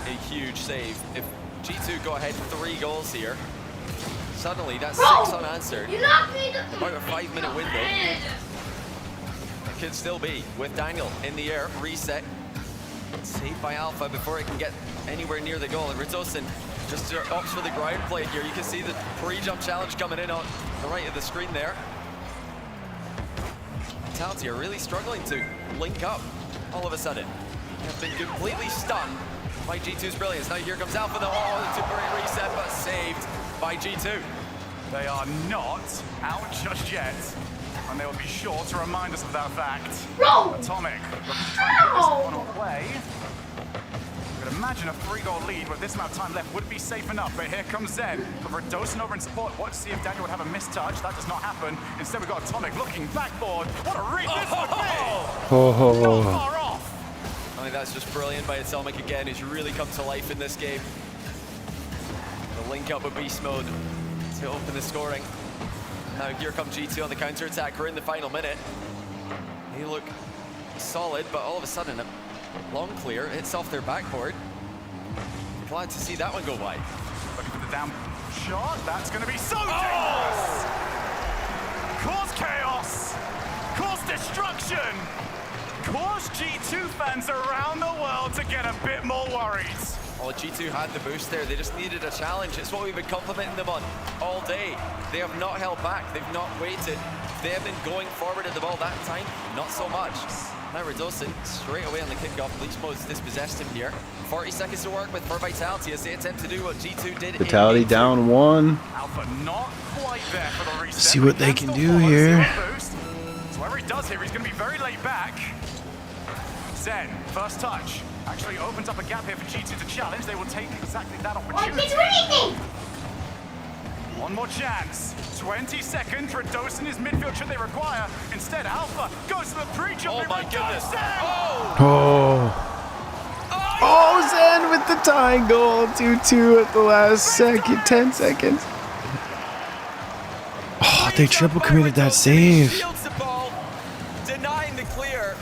a huge save. If G2 go ahead 3 goals here, suddenly that's 6 unanswered. About a 5-minute window. It could still be with Daniel in the air, reset. Saved by Alpha before it can get anywhere near the goal. And Radosin just opts for the ground play here. You can see the pre-jump challenge coming in on the right of the screen there. Vitality are really struggling to link up all of a sudden. They have been completely stunned by G2's brilliance. Now here comes Alpha, the great reset, but saved by G2. They are not out just yet. And they will be sure to remind us of that fact. Atomic looking to try and put this one away. You could imagine a 3-goal lead with this amount of time left would be safe enough, but here comes Zen. But Radosin over in support. Watch to see if Daniel would have a missed touch. That does not happen. Instead, we've got Atomic looking backboard. What a read this would be! Not far off. I mean, that's just brilliant by Atomic again. He's really come to life in this game. The The link up with beast mode to open the scoring. Now here come G2 on the counter-attack. We're in the final minute. They look solid, but all of a sudden a long clear hits off their backboard. Glad to see that one go wide. Looking for the down shot. That's going to be so dangerous. Cause chaos. Cause destruction. Cause G2 fans around the world to get a bit more worried. Oh, G2 had the boost there. They just needed a challenge. It's what we've been complimenting them on all day. They have not held back. They've not waited. They have been going forward at the ball that time. Not so much. Now Radosin straight away on the kickoff. Beast mode's dispossessed him here. 40 seconds to work with for Vitality as they attempt to do what G2 did. Vitality down 1. Alpha not quite there for the reset. See what they can do here. So whatever he does here, he's going to be very late back. Zen, first touch. Actually opens up a gap here for G2 to challenge. They will take exactly that opportunity. One more chance. 20 seconds. Radosin is midfield should they require. Instead, Alpha goes to the pre-jump. Oh my goodness. Oh, Zen with the tying goal. 2-2 at the last second. 10 seconds. Oh, they triple committed that save. Shields the ball, denying the clear,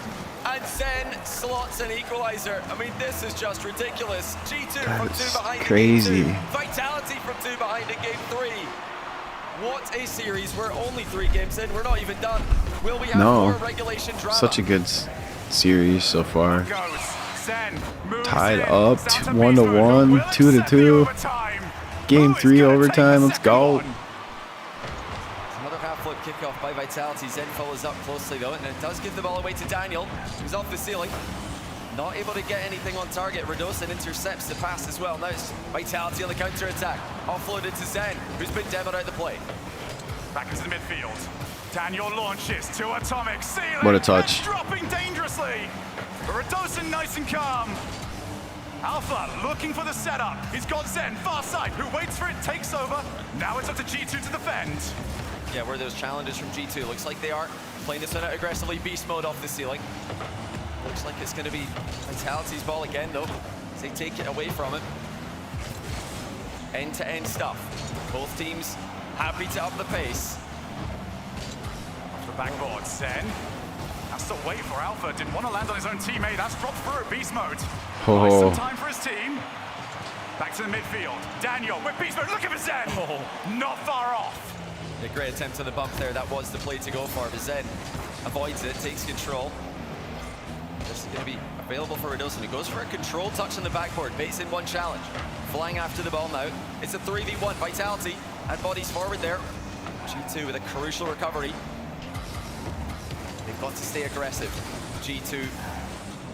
and Zen slots an equalizer. I mean, this is just ridiculous. G2 from 2 behind. Crazy. In game 2. Vitality from 2 behind in game 3. What a series. We're only 3 games in. We're not even done. Will we have more regulation drama? Such a good series so far. Goes. Zen moves Tied in. up That's a 1-1, beast mode. 2-2. Game 3 overtime. Let's go. Another half-flip kickoff by Vitality. Zen follows up closely though, and it does give the ball away to Daniel, who's off the ceiling. Not able to get anything on target. Radosin intercepts the pass as well. Now it's Vitality on the counter-attack. Offloaded to Zen, who's been demoed out the play. Back into the midfield. Daniel launches to Atomic ceiling. What a touch. And dropping dangerously. But Radosin nice and calm. Alpha looking for the setup. He's got Zen far side, who waits for it, takes over. Now it's up to G2 to defend. Yeah, where those challenges from G2. Looks like they are playing this one out aggressively. Beast mode off the ceiling. Looks like it's going to be Vitality's ball again, though, as they take it away from him. End-to-end stuff. Both teams happy to up the pace. Off the backboard, Zen. Has to wait for Alpha. Didn't want to land on his own teammate. That's dropped through at beast mode. Buys some time for his team. Back to the midfield. Daniel with beast mode. Look at Zen. Not far off. A great attempt on the bump there. That was the play to go for. But Zen avoids it, takes control. This is going to be available for Radosin. He goes for a control touch on the backboard. Baits in one challenge. Flying after the ball now. It's a 3v1. Vitality and bodies forward there. G2 with a crucial recovery. They've got to stay aggressive. G2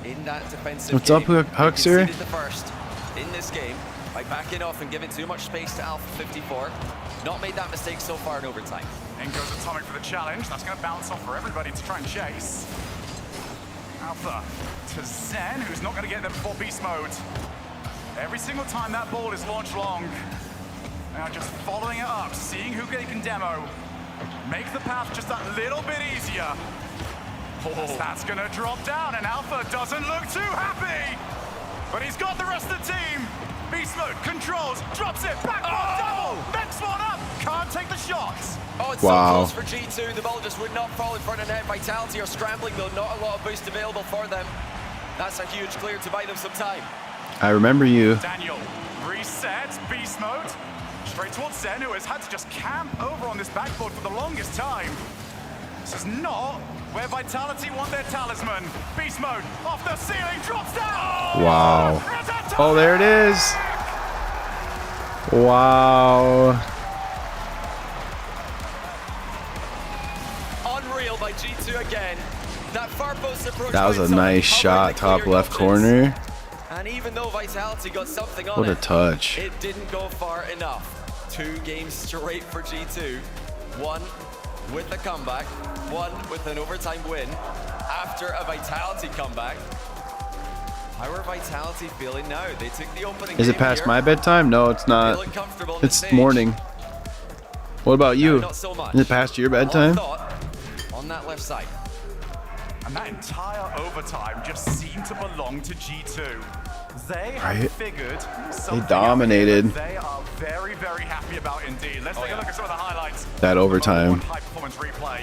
in that defensive What's game. up, Huxer? Conceded the first in this game by backing off and giving too much space to Alpha 54. Not made that mistake so far in overtime. In goes Atomic for the challenge. That's going to bounce off for everybody to try and chase. Alpha to Zen, who's not going to get there before beast mode. Every single time that ball is launched long. Now just following it up, seeing who they can demo. Make the path just that little bit easier. That's going to drop down, and Alpha doesn't look too happy. But he's got the rest of the team. Beast mode, controls, drops it, back double, next one up, can't take the shots. Oh, it's so close for G2. The ball just would not fall in front of net. Vitality are scrambling though, not a lot of boost available for them. That's a huge clear to buy them some time. I remember you. Daniel resets, beast mode, straight towards Zen, who has had to just camp over on this backboard for the longest time. This is not where Vitality want their talisman. Beast mode, off the ceiling, drops down! Wow. Oh, there it is. Wow. Unreal by G2 again. That far post approach. That was a nice shot, top left corner. And even though Vitality got something on What a touch. it didn't go far enough. 2 games straight for G2. One with a comeback, one with an overtime win after a Vitality comeback. How are Vitality feeling now? They took the opening. Is it past my bedtime? No, it's not. Feeling comfortable on the It's stage. morning. What about you? Not so much. Is it past your bedtime? On that left side. And that entire overtime just seemed to belong to G2. They Right. have figured something dominated. out they are very, very happy about indeed. Let's take a look at some of the highlights. That overtime. High performance replay.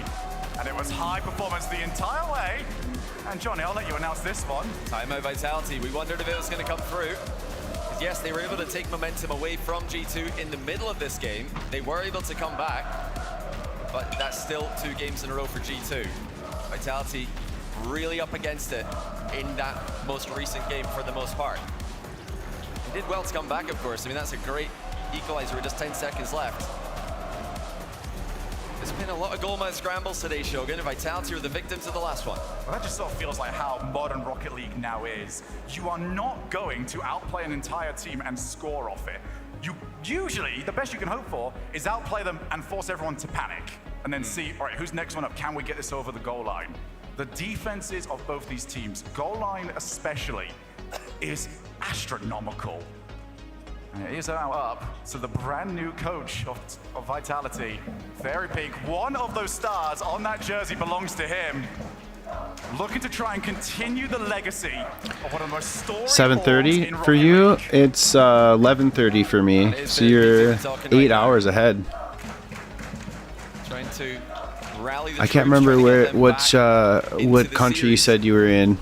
And it was high performance the entire way. And Johnny, I'll let you announce this one. Timeout Vitality. We wondered if it was going to come through. Yes, they were able to take momentum away from G2 in the middle of this game. They were able to come back, but that's still 2 games in a row for G2. Vitality really up against it in that most recent game for the most part. They did well to come back, of course. I mean, that's a great equalizer with just 10 seconds left. There's been a lot of goal mouth scrambles today, Shogun, and Vitality are the victims of the last one. Well, that just sort of feels like how modern Rocket League now is. You are not going to outplay an entire team and score off it. You usually, the best you can hope for is outplay them and force everyone to panic. And then see, all right, who's next one up? Can we get this over the goal line? The defenses of both these teams, goal line especially, is astronomical. And it is now up to the brand new coach of Vitality, Fairy Peak. One of those stars on that jersey belongs to him. Looking to try and continue the legacy of one of the most storied 7:30 balls in for Rocket you. League. It's 11:30 for me. So you're 8 hours ahead. Trying to rally the I can't troops, remember trying to where get them which back into what the country you series. said you were in.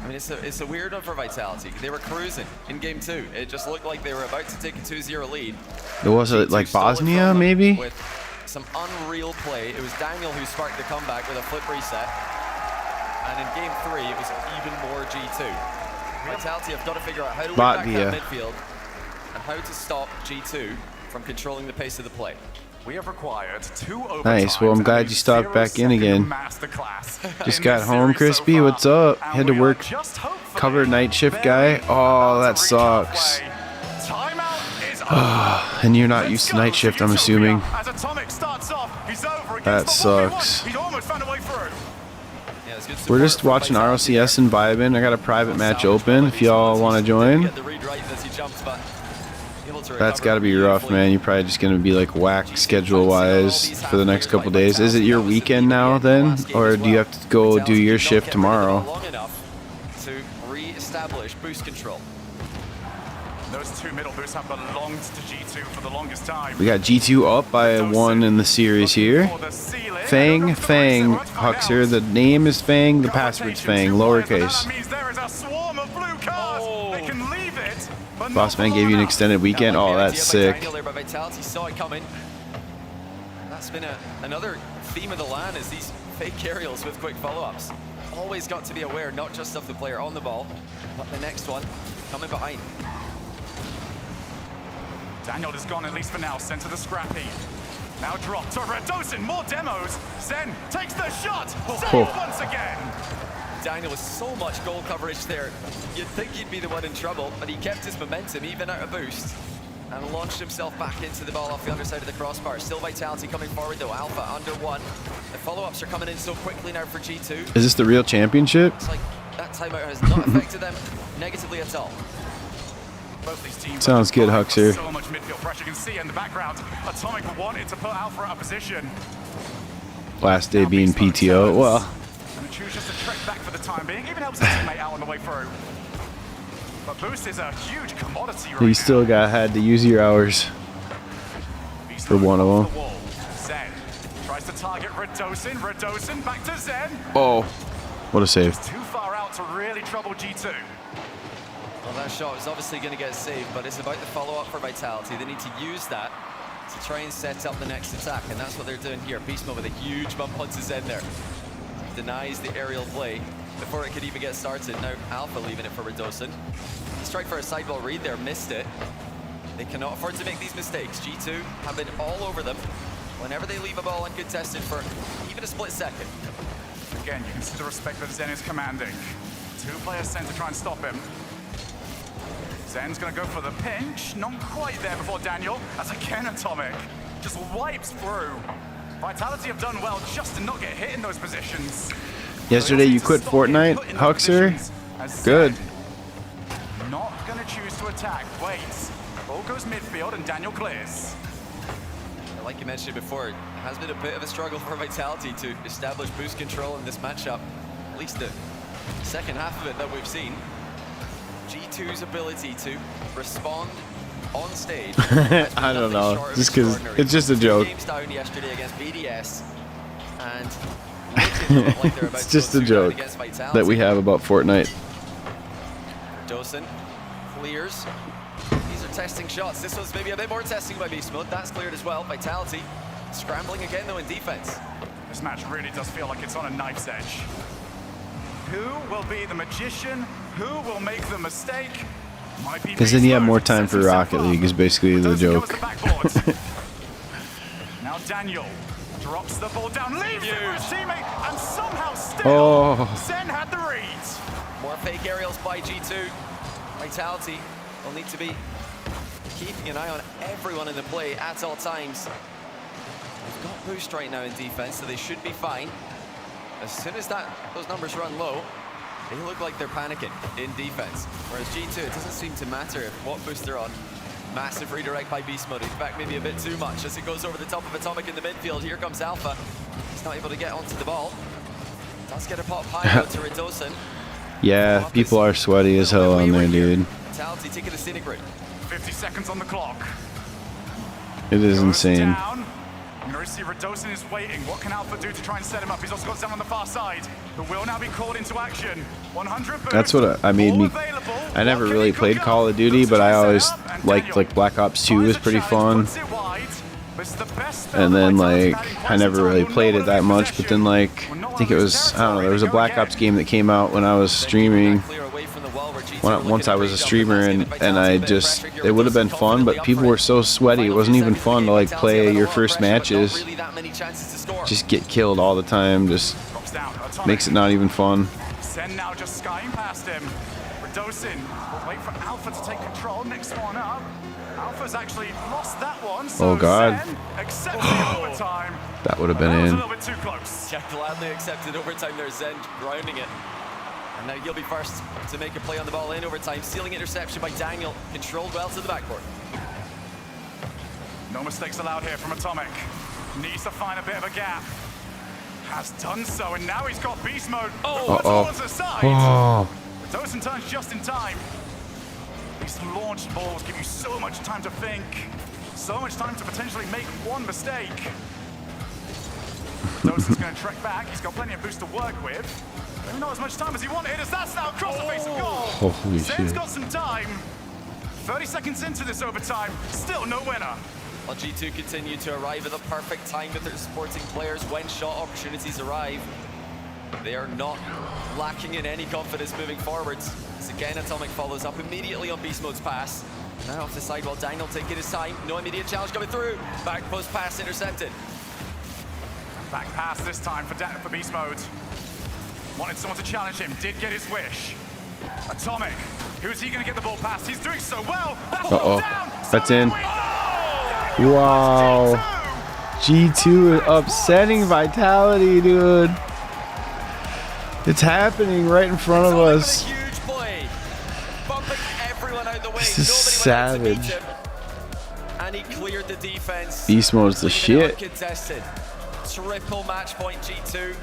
I mean, it's a weird one for Vitality. They were cruising in game 2. It just looked like they were about to take a 2-0 lead. It was G2 like stole it from Bosnia, them maybe. With some unreal play. It was Daniel who sparked the comeback with a flip reset. And in game 3, it was even more G2. Vitality have got to figure out how to win back that midfield and how to stop G2 from controlling the pace of the play. We have required 2 overtimes. Nice. Well, I'm glad and a you stopped back in 0-second again. masterclass Just in got this home, series Crispy. so What's far. up? And Had to we are work, just hopefully cover night shift very guy. Oh, about that to reach halfway. sucks. Timeout is over. And you're not Let's used to go night shift, I'm Utopia. assuming. As Atomic starts off, he's over That against the 1v1. sucks. He's almost found a way through. Yeah, it's good We're support just from watching Vitality RLCS and vibing. I got a private match open if y'all want to there. join. Get the read right as he jumps, but able to That's recover got to be rough, beautifully. man. You're probably just going to be like whack schedule-wise for the next couple days. Is it your weekend now then? Or do you have to go do your shift tomorrow? Long enough to re-establish boost control. Those 2 middle boosts have belonged to G2 for the longest time. We got G2 up by 1 in the series here. Fang, Huxer. The name is Fang, the password's Fang, lowercase. That means there is a swarm of blue cards. They can leave it, but Boss not Man for gave you an long extended weekend. Oh, that's Idea by sick. Daniel there, but Vitality saw it coming. That's been another theme of the LAN is these fake aerials with quick follow-ups. Always got to be aware, not just of the player on the ball, but the next one coming behind. Daniel is gone, at least for now, sent to the scrappy. Now dropped to Redosin, more demos. Zen takes the shot, saved once again. Daniel with so much goal coverage there. You'd think he'd be the one in trouble, but he kept his momentum even out of boost and launched himself back into the ball off the underside of the crossbar. Still Vitality coming forward though, Alpha under 1. The follow-ups are coming in so quickly now for G2. Is this the real championship? It's like that timeout has not affected them negatively at all. Both these teams Sounds good, are Huxer. so much midfield pressure. You can see in the background, Atomic wanted to put Alpha out of position. Last day being PTO. Well, And choose just to trek back for the time being. Even helps the teammate out on the way through. But Boost is a huge commodity right you still had to use your hours for one of them. Zen tries to target Redosin. Redosin back to Zen. Oh, what a save. Too far out to really trouble G2. Well, that shot is obviously going to get saved, but it's about the follow-up for Vitality. They need to use that to try and set up the next attack, and that's what they're doing here. Beast Mode with a huge bump onto Zen there. Denies the aerial play before it could even get started. Now Alpha leaving it for Redosin. He tried for a sideball read there, missed it. They cannot afford to make these mistakes. G2 have been all over them whenever they leave a ball uncontested for even a split second. Again, you can see the respect that Zen is commanding. 2 players sent to try and stop him. Zen's gonna go for the pinch. Not quite there before Daniel, as again Atomic just wipes through. Vitality have done well just to not get hit in those positions. Yesterday you quit Fortnite, Huxer? Good. Not gonna choose to attack. Waits. Ball goes midfield and Daniel clears. Like you mentioned before, it has been a bit of a struggle for Vitality to establish boost control in this matchup. At least the second half of it that we've seen. G2's ability to respond on stage. I don't know. Just because it's just a joke. Games down yesterday against BDS, and like they're about It's just to a go joke against Vitality. that we have about Fortnite. Dosen clears. These are testing shots. This one's maybe a bit more testing by Beast Mode. That's cleared as well. Vitality scrambling again though in defense. This match really does feel like it's on a knife's edge. Who will be the magician? Who will make the mistake? Because then you have more time for Rocket League is basically the joke. Now Daniel drops the ball down, leaves it for his teammate, and somehow still Zen had the read. More fake aerials by G2. Vitality will need to be keeping an eye on everyone in the play at all times. They've got boost right now in defense, so they should be fine. As soon as those numbers run low, they look like they're panicking in defense. Whereas G2, it doesn't seem to matter what boost they're on. Massive redirect by Beast Mode. In fact, maybe a bit too much as it goes over the top of Atomic in the midfield. Here comes Alpha. He's not able to get onto the ball. Does get a pop high to Redosen. Yeah, people are sweaty as hell on there, dude. Vitality taking the scenic route. 50 seconds on the clock. It is insane. Down. I'm going to see Redosen is waiting. What can Alpha do to try and set him up? He's also got Zen on the far side, who will now be called into action. 100 boost. That's what I made me. I never really played Call of Duty, but I always liked like Black Ops 2 was pretty fun. And then like I never really played it that much, but then like I think it was, I don't know, there was a Black Ops game that came out when I was streaming. Once I was a streamer, and I just, it would have been fun, but people were so sweaty, it wasn't even fun to like play your first matches. Just get killed all the time, just makes it not even fun. Zen now just skying past him. Redosen will wait for Alpha to take control. Next one up. Alpha's actually lost that one. So oh God. Zen accepts the overtime. That would have been That was in. a little bit too close. Yeah, gladly accepted overtime there, Zen grounding it. And now he'll be first to make a play on the ball in overtime. Stealing interception by Daniel. Controlled well to the backboard. No mistakes allowed here from Atomic. Needs to find a bit of a gap. Has done so, and now he's got beast mode. Towards the side. Dosen turns just in time. These launched balls give you so much time to think. So much time to potentially make one mistake. Dosen's going to trek back. He's got plenty of boost to work with. Maybe not as much time as he wanted, as that's now across the face of goal. Holy Zen's shit. got some time. 30 seconds into this overtime, still no winner. Well, G2 continue to arrive at the perfect time with their supporting players when shot opportunities arrive. They are not lacking in any confidence moving forwards. As again, Atomic follows up immediately on Beast Mode's pass. Now off the side while Daniel taking his time. No immediate challenge coming through. Back post pass intercepted. Back pass this time for Beast Mode. Wanted someone to challenge him, did get his wish. Atomic, who's he going to get the ball past? He's doing so well. That's in. Wow. G2 upsetting Vitality, dude. It's happening right in front of us. Huge play. Bumping everyone out the way. This is savage. And he cleared the defense. Beast Mode's the shit. Contested. Triple match point G2.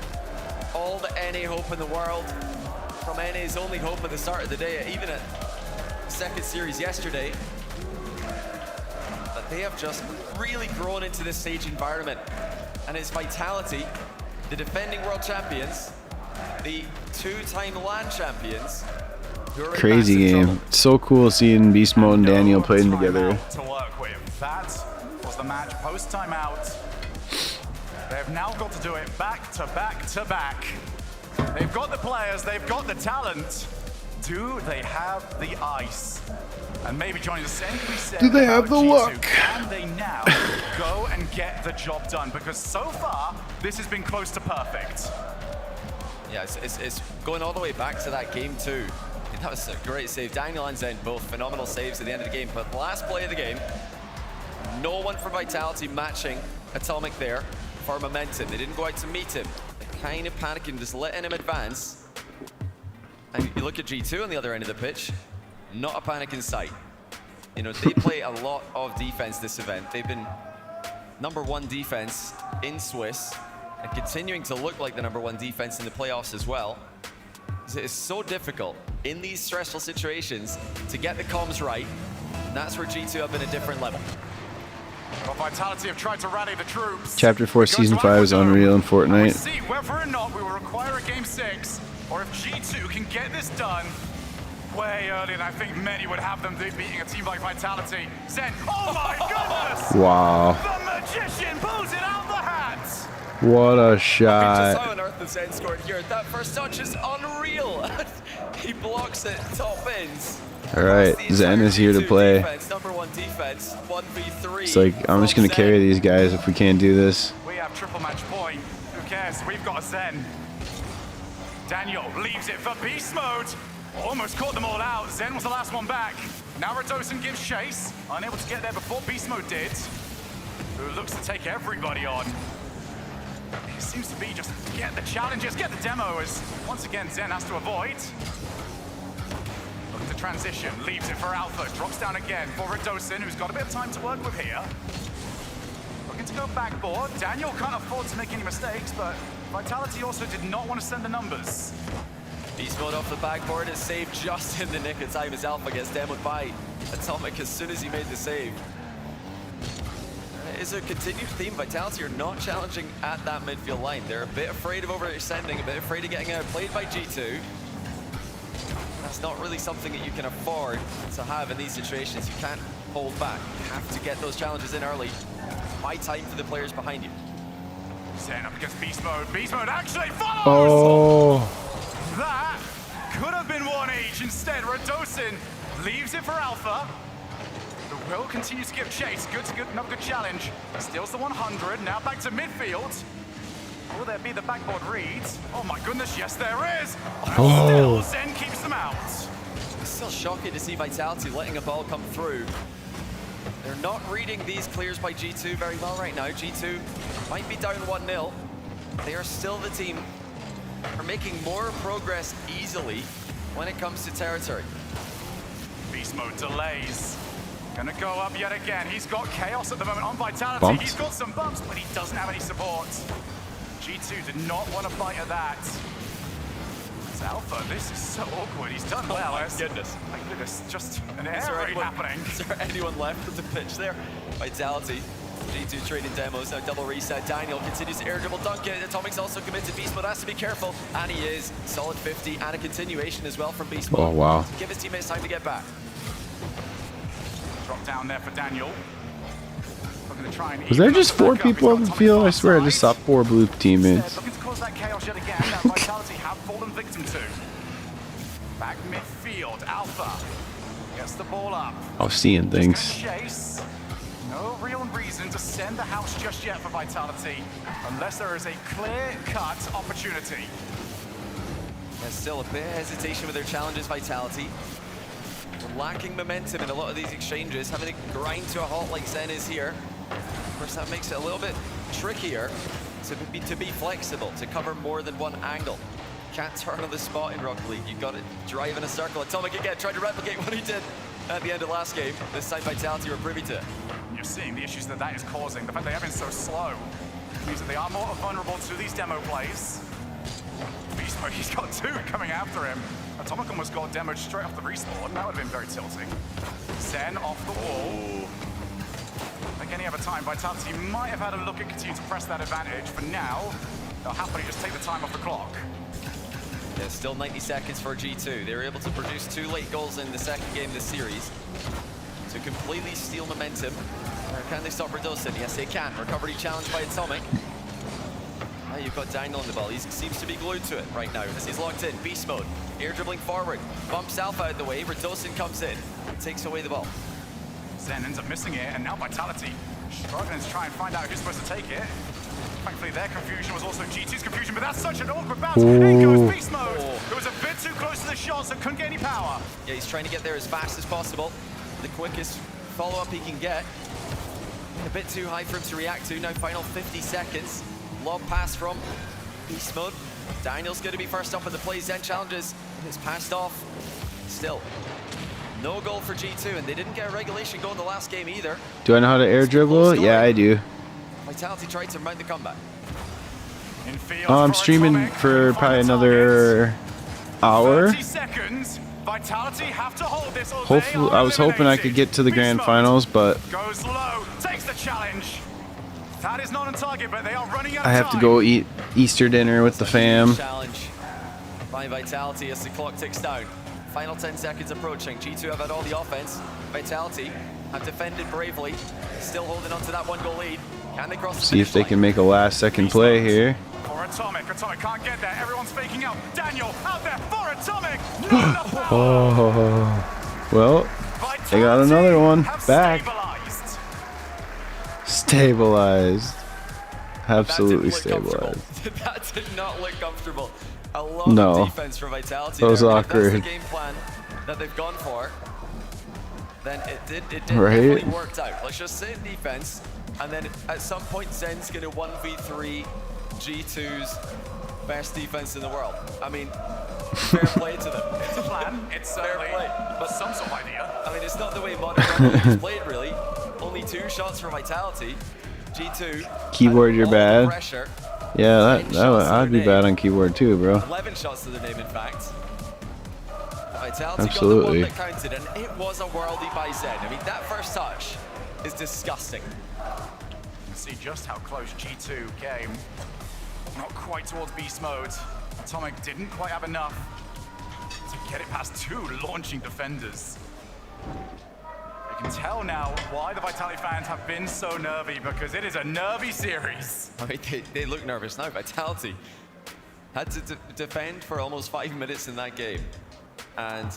All the NA hope in the world. From NA's only hope at the start of the day, even at the second series yesterday. But they have just really grown into this stage environment. And it's Vitality, the defending world champions, the two-time LAN champions. Crazy game. So cool seeing Beast Mode and Daniel playing together. To work with. That was the match post timeout. They've now got to do it back to back to back. They've got the players, they've got the talent. Do they have the ice? And maybe joining the same we said. Do they have the G2, luck? Can they now go and get the job done? Because so far, this has been close to perfect. Yeah, it's going all the way back to that game too. That was a great save. Daniel and Zen both phenomenal saves at the end of the game. But last play of the game, no one from Vitality matching Atomic there for momentum. They didn't go out to meet him. They're kind of panicking, just letting him advance. And you look at G2 on the other end of the pitch, not a panic in sight. You know, they play a lot of defense this event. They've been #1 defense in Swiss and continuing to look like the #1 defense in the playoffs as well. It is so difficult in these stressful situations to get the comms right. And that's where G2 have been a different level. Well, Vitality have tried to rally the troops. Chapter 4 Season 5 is unreal in We Fortnite. see whether or not we will require a Game 6, or if G2 can get this done way earlier than I think many would have them beating a team like Vitality. Zen, oh my goodness! Wow. The magician pulls it out the hat! What a Just shot. how on earth the Zen scored here. That first touch is unreal. He blocks it, top ins. Alright, Zen is here to play. Defense, number 1 defense, 1v3. It's like, I'm just going to carry these guys if we can't do this. We have triple match point. Who cares? We've got a Zen. Daniel leaves it for beast mode. Almost caught them all out. Zen was the last one back. Now Radosin gives chase. Unable to get there before beast mode did. Who looks to take everybody on. It seems to be just get the challenges, get the demo, as once again Zen has to avoid. Looking to transition, leaves it for Alpha, drops down again for Radosin, who's got a bit of time to work with here. Looking to go backboard. Daniel can't afford to make any mistakes, but Vitality also did not want to send the numbers. Beast mode off the backboard is saved just in the nick of time as Alpha gets demoed by Atomic as soon as he made the save. It is a continued theme. Vitality are not challenging at that midfield line. They're a bit afraid of overextending, a bit afraid of getting outplayed by G2. That's not really something that you can afford to have in these situations. You can't hold back. You have to get those challenges in early. Buy time for the players behind you. Zen up against beast mode. Beast mode actually follows! Oh. That could have been one each. Instead, Radosin leaves it for Alpha. The Will continues to give chase. Another good challenge. Steals the 100. Now back to midfield. Will there be the backboard read? Oh my goodness, yes there is. Still, Zen keeps them out. It's still shocking to see Vitality letting a ball come through. They're not reading these clears by G2 very well right now. G2 might be down 1-0. They are still the team are making more progress easily when it comes to territory. Beast mode delays. Gonna go up yet again. He's got chaos at the moment on Vitality. Bumps. He's got some bumps, but he doesn't have any support. G2 did not want to bite at that. It's Alpha, this is so awkward. He's done well. Oh my goodness. My goodness, just an Is there air raid happening. Is there anyone left of the pitch there? Vitality. G2 trading demos, now double reset. Daniel continues to air dribble dunk it. Atomic's also committed to beast mode, has to be careful. And he is. Solid 50 and a continuation as well from beast mode. Oh, wow. To give his teammates time to get back. Drop down there for Daniel. Looking to try and Was there just 4 people on the field? I swear I just saw 4 blue teammates. Looking to cause that chaos yet again. That Vitality have fallen victim to. Back midfield, Alpha gets the ball up. I was seeing things. Chase. No real reason to send the house just yet for Vitality, unless there is a clear-cut opportunity. There's still a bit of hesitation with their challenges, Vitality. We're lacking momentum in a lot of these exchanges. Having to grind to a halt like Zen is here. Of course, that makes it a little bit trickier to be flexible, to cover more than one angle. Can't turn on the spot in Rocket League. You've got to drive in a circle. Atomic again, trying to replicate what he did at the end of last game. This time, Vitality were privy to it. You're seeing the issues that is causing. The fact they have been so slow means that they are more vulnerable to these demo plays. Beast mode, he's got 2 coming after him. Atomic almost got demoed straight off the respawn. That would have been very tilting. Zen off the wall. Like any other time, Vitality might have had a look at continuing to press that advantage. For now, they'll happily just take the time off the clock. Yeah, still 90 seconds for G2. They were able to produce 2 late goals in the second game this series to completely steal momentum. Or can they stop Radosin? Yes, they can. Recovery challenged by Atomic. Now you've got Daniel on the ball. He seems to be glued to it right now as he's locked in. Beast mode. Air dribbling forward. Bumps Alpha out the way. Radosin comes in. Takes away the ball. Zen ends up missing it, and now Vitality struggling to try and find out who's supposed to take it. Thankfully, their confusion was also G2's confusion, but that's such an awkward bounce. In goes beast mode. It was a bit too close to the shot, so couldn't get any power. Yeah, he's trying to get there as fast as possible. The quickest follow-up he can get. A bit too high for him to react to. Now final 50 seconds. Lob pass from beast mode. Daniel's going to be first up in the play. Zen challenges. It's passed off. Still, no goal for G2, and they didn't get a regulation goal in the last game either. Do I know how to air dribble? Yeah, I do. Vitality tried to mount the comeback. I'm streaming for probably another hour. 30 seconds. Vitality have to hold this or Hopefully, I was hoping I could get to the grand finals, but goes low, takes the challenge. That is not on target, but they are running out of I have to go eat Easter dinner with the fam. Challenge by Vitality as the clock ticks down. Final 10 seconds approaching. G2 have had all the offense. Vitality have defended bravely, still holding on to that 1-goal lead. Can they cross the See if they can make a last-second play here. For Atomic. Atomic can't get there. Everyone's faking out. Daniel out there for Atomic. Oh, well, they got another one back. Stabilized. Absolutely stabilized. That did not look comfortable. A lot No. of defense for Vitality. That was there. awkward. If that's the game plan that they've gone for, then it did Right. definitely worked out. Let's just sit in defense, and then at some point Zen's going to 1v3 G2's best defense in the world. I mean, fair play to them. It's a plan. It's fair play. but some sort of idea. I mean, it's not the way Modern Warfare is played, really. Only 2 shots for Vitality. G2. Keyboard, you're all the bad. pressure. Yeah, 10 shots to I'd be their bad name. on keyboard too, bro. 11 shots to their name, in fact. Vitality Absolutely. got the one that counted, and it was a worldie by Zen. I mean, that first touch is disgusting. See just how close G2 came. Not quite towards beast mode. Atomic didn't quite have enough to get it past 2 launching defenders. You can tell now why the Vitality fans have been so nervy, because it is a nervy series. I mean, they look nervous now. Vitality had to defend for almost 5 minutes in that game. And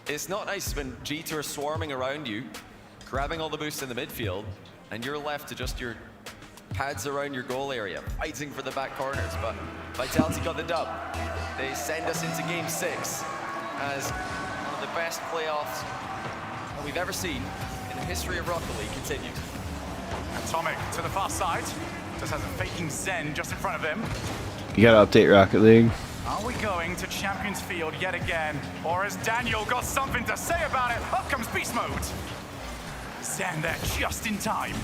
it's not nice when G2 are swarming around you, grabbing all the boosts in the midfield, and you're left to just your pads around your goal area, fighting for the back corners. But Vitality got the dub. They send us into game 6 as one of the best playoffs that we've ever seen in the history of Rocket League continued. Atomic to the far side. Just has a faking Zen just in front of him. You gotta update Rocket League. Are we going to Champions Field yet again? Or has Daniel got something to say about it? Up comes beast mode. Zen there just in time.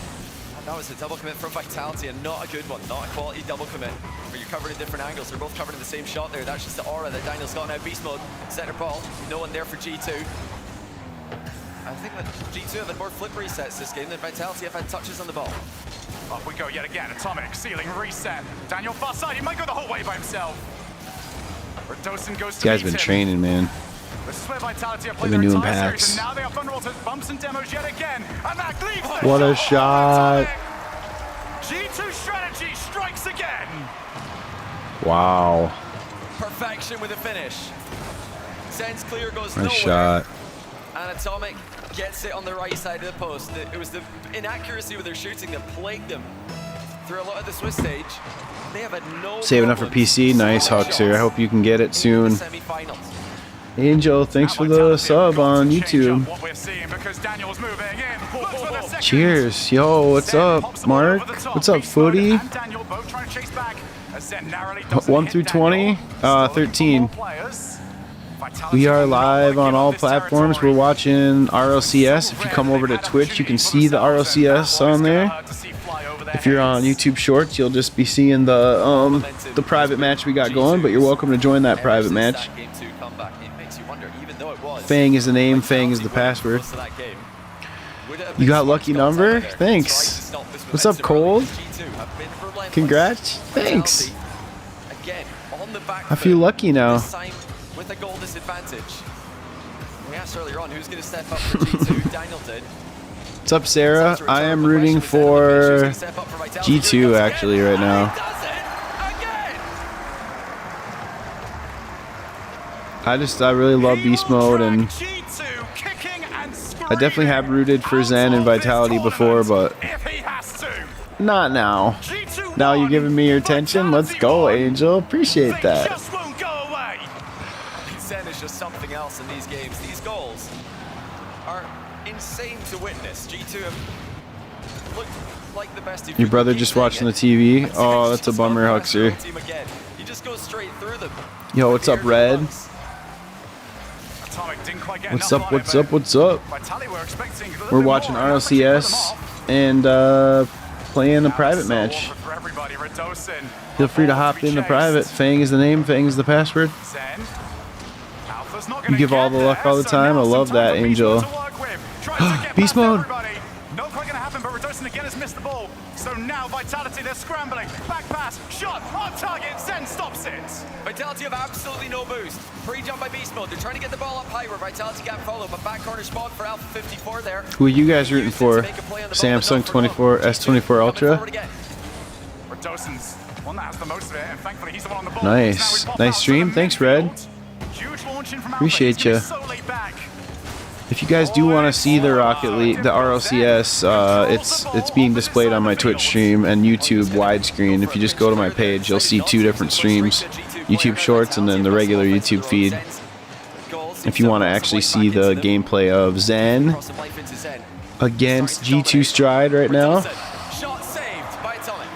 That was a double commit from Vitality, and not a good one. Not a quality double commit, where you're covered in different angles. They're both covered in the same shot there. That's just the aura that Daniel's got now. Beast mode, center ball. No one there for G2. I think that G2 have had more flip resets this game than Vitality have had touches on the ball. Up we go yet again. Atomic, ceiling, reset. Daniel far side, he might go the whole way by himself. Redosin goes to This guy's meet been him. training, man. This is where Vitality have played They've their been doing entire packs. series, and now they are vulnerable to bumps and demos yet again. And that leaves the What a shot. G2 strategy strikes again. Wow. Perfection with a finish. Zen's clear goes Nice nowhere. shot. And Atomic gets it on the right side of the post. It was the inaccuracy with their shooting that plagued them through a lot of the Swiss stage. They have had no Saving up for problems PC. Nice, scoring Huxer. I shots hope you can get it in soon. the semifinals. Angel, thanks for the sub on YouTube. What we're seeing because Daniel's moving in. Looks for the second. Cheers. Yo, what's Zen up, pops the ball Mark? over the top. What's up, Beast mode Footy? and Daniel both trying to chase back. As Zen narrowly doesn't 1 hit through 20? Daniel. Still looking for 13. more players. Vitality We are will not live wanna on give all up this platforms. territory. We're watching RLCS. If you come over to Twitch, you can see the RLCS on there. If you're on YouTube Shorts, you'll just be seeing the private match we got going, but you're welcome to join that private match. Game 2 comeback, it makes you wonder, even though it was Fang is the name, Fang is the password. close to that game, would it have You been got smart lucky to go number? outside there? Thanks. Try to stop this What's up, momentum early. Cold? G2 have been relentless. Congrats. Thanks. Vitality, again, on the back I feel foot, lucky now. This time with a goal disadvantage. We asked earlier on who's going to step up for G2. Daniel did. What's up, Sarah? I am rooting for G2 actually right now. I really love Beast Mode, and I definitely have rooted for Zen and Vitality before, but not now. Now you're giving me your attention. Let's go, Angel. Appreciate that. Zen is just something else in these games. These goals are insane to witness. G2 have looked like the best. Your brother just watching the TV? Oh, that's a bummer, Huxer. You just go straight through them. Yo, what's up, Red? What's up, what's up, what's up? We're watching RLCS and playing a private match. Feel free to hop in the private. Fang is the name, Fang is the password. Alpha's not You gonna give all get the luck there, all the so time. now I some love time that, for Beast Angel. Mode to work with. Trying to get Beast past Mode. everybody. Not quite gonna happen, but Redosin again has missed the ball. So now Vitality, they're scrambling. Back pass, shot, on target, Zen stops it. Vitality have absolutely no boost. Pre-jump by Beast Mode. They're trying to get the ball up high where Vitality can't follow, but back corner spot for Alpha 54 there. Who are you guys rooting for? Samsung 24 S24 Ultra. Redosin's one that has the most of it, and thankfully he's the one on the ball. Nice. Now we pop Nice out to stream. the Thanks, Red. midfield. Huge launch in from Alpha. Appreciate He's gonna ya. be so laid back. If you guys do want to see the Rocket League, the RLCS, it's being displayed on my Twitch stream and YouTube widescreen. If you just go to my page, you'll see two different streams, YouTube Shorts and then the regular YouTube feed. If you want to actually see the gameplay of Zen against G2 Stride right now. Shot saved by Atomic.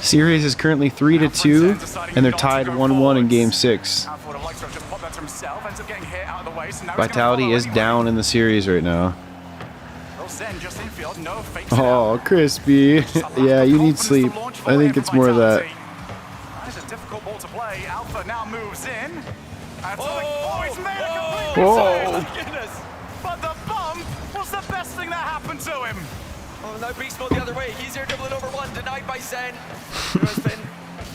Series is currently 3-2, and they're tied 1-1 in Game 6. Alpha would have liked to have just popped that to himself, ends up getting hit out of the way, so now he's gonna Vitality follow is anyway. down in the series right now. Well, Zen just infield, no fakes it Oh, out. crispy. Yeah, you need sleep. I think it's more of that. That is a difficult ball to play. Alpha now moves in. Atomic, he's made a complete Whoa. mistake. Goodness. But the bump was the best thing that happened to him. Oh, now Beast Mode the other way. He's here dribbling over one, denied by Zen, who has been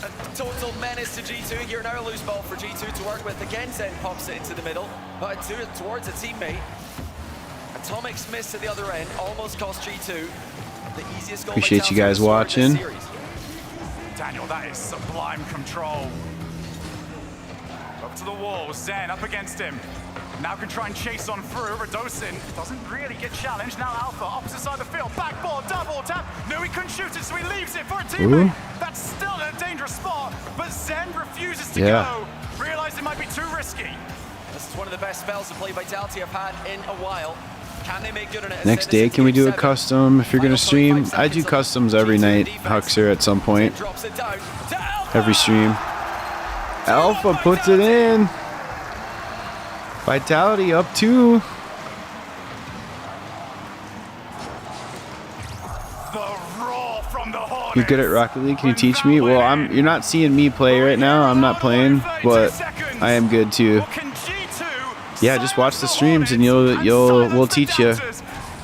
a total menace to G2. Here now a loose ball for G2 to work with. Again, Zen pops it into the middle, but towards a teammate. Atomic's miss at the other end, almost cost G2 the easiest goal. Appreciate you Vitality guys have scored watching. this series. Daniel, that is sublime control. Up to the wall, Zen up against him. Now can try and chase on through. Redosin doesn't really get challenged. Now Alpha, opposite side of the field. Back ball, double tap. No, he couldn't shoot it, so he leaves it for a teammate. Ooh. That's still a dangerous spot, but Zen refuses to Yeah. go. Realized it might be too risky. This is one of the best spells to play Vitality have had in a while. Can they make good on it? Next day, can we do a custom if you're going to stream? I do customs every night, Huxer, at some point. Drops it down to Alpha. Every stream. Alpha puts it in. Vitality up 2. The roar from the Hornets. You're good at Rocket League. Can you teach me? Well, you're not seeing me play right now. I'm not playing, but I am good too. Well, can G2 Yeah, just watch the streams and we'll teach you.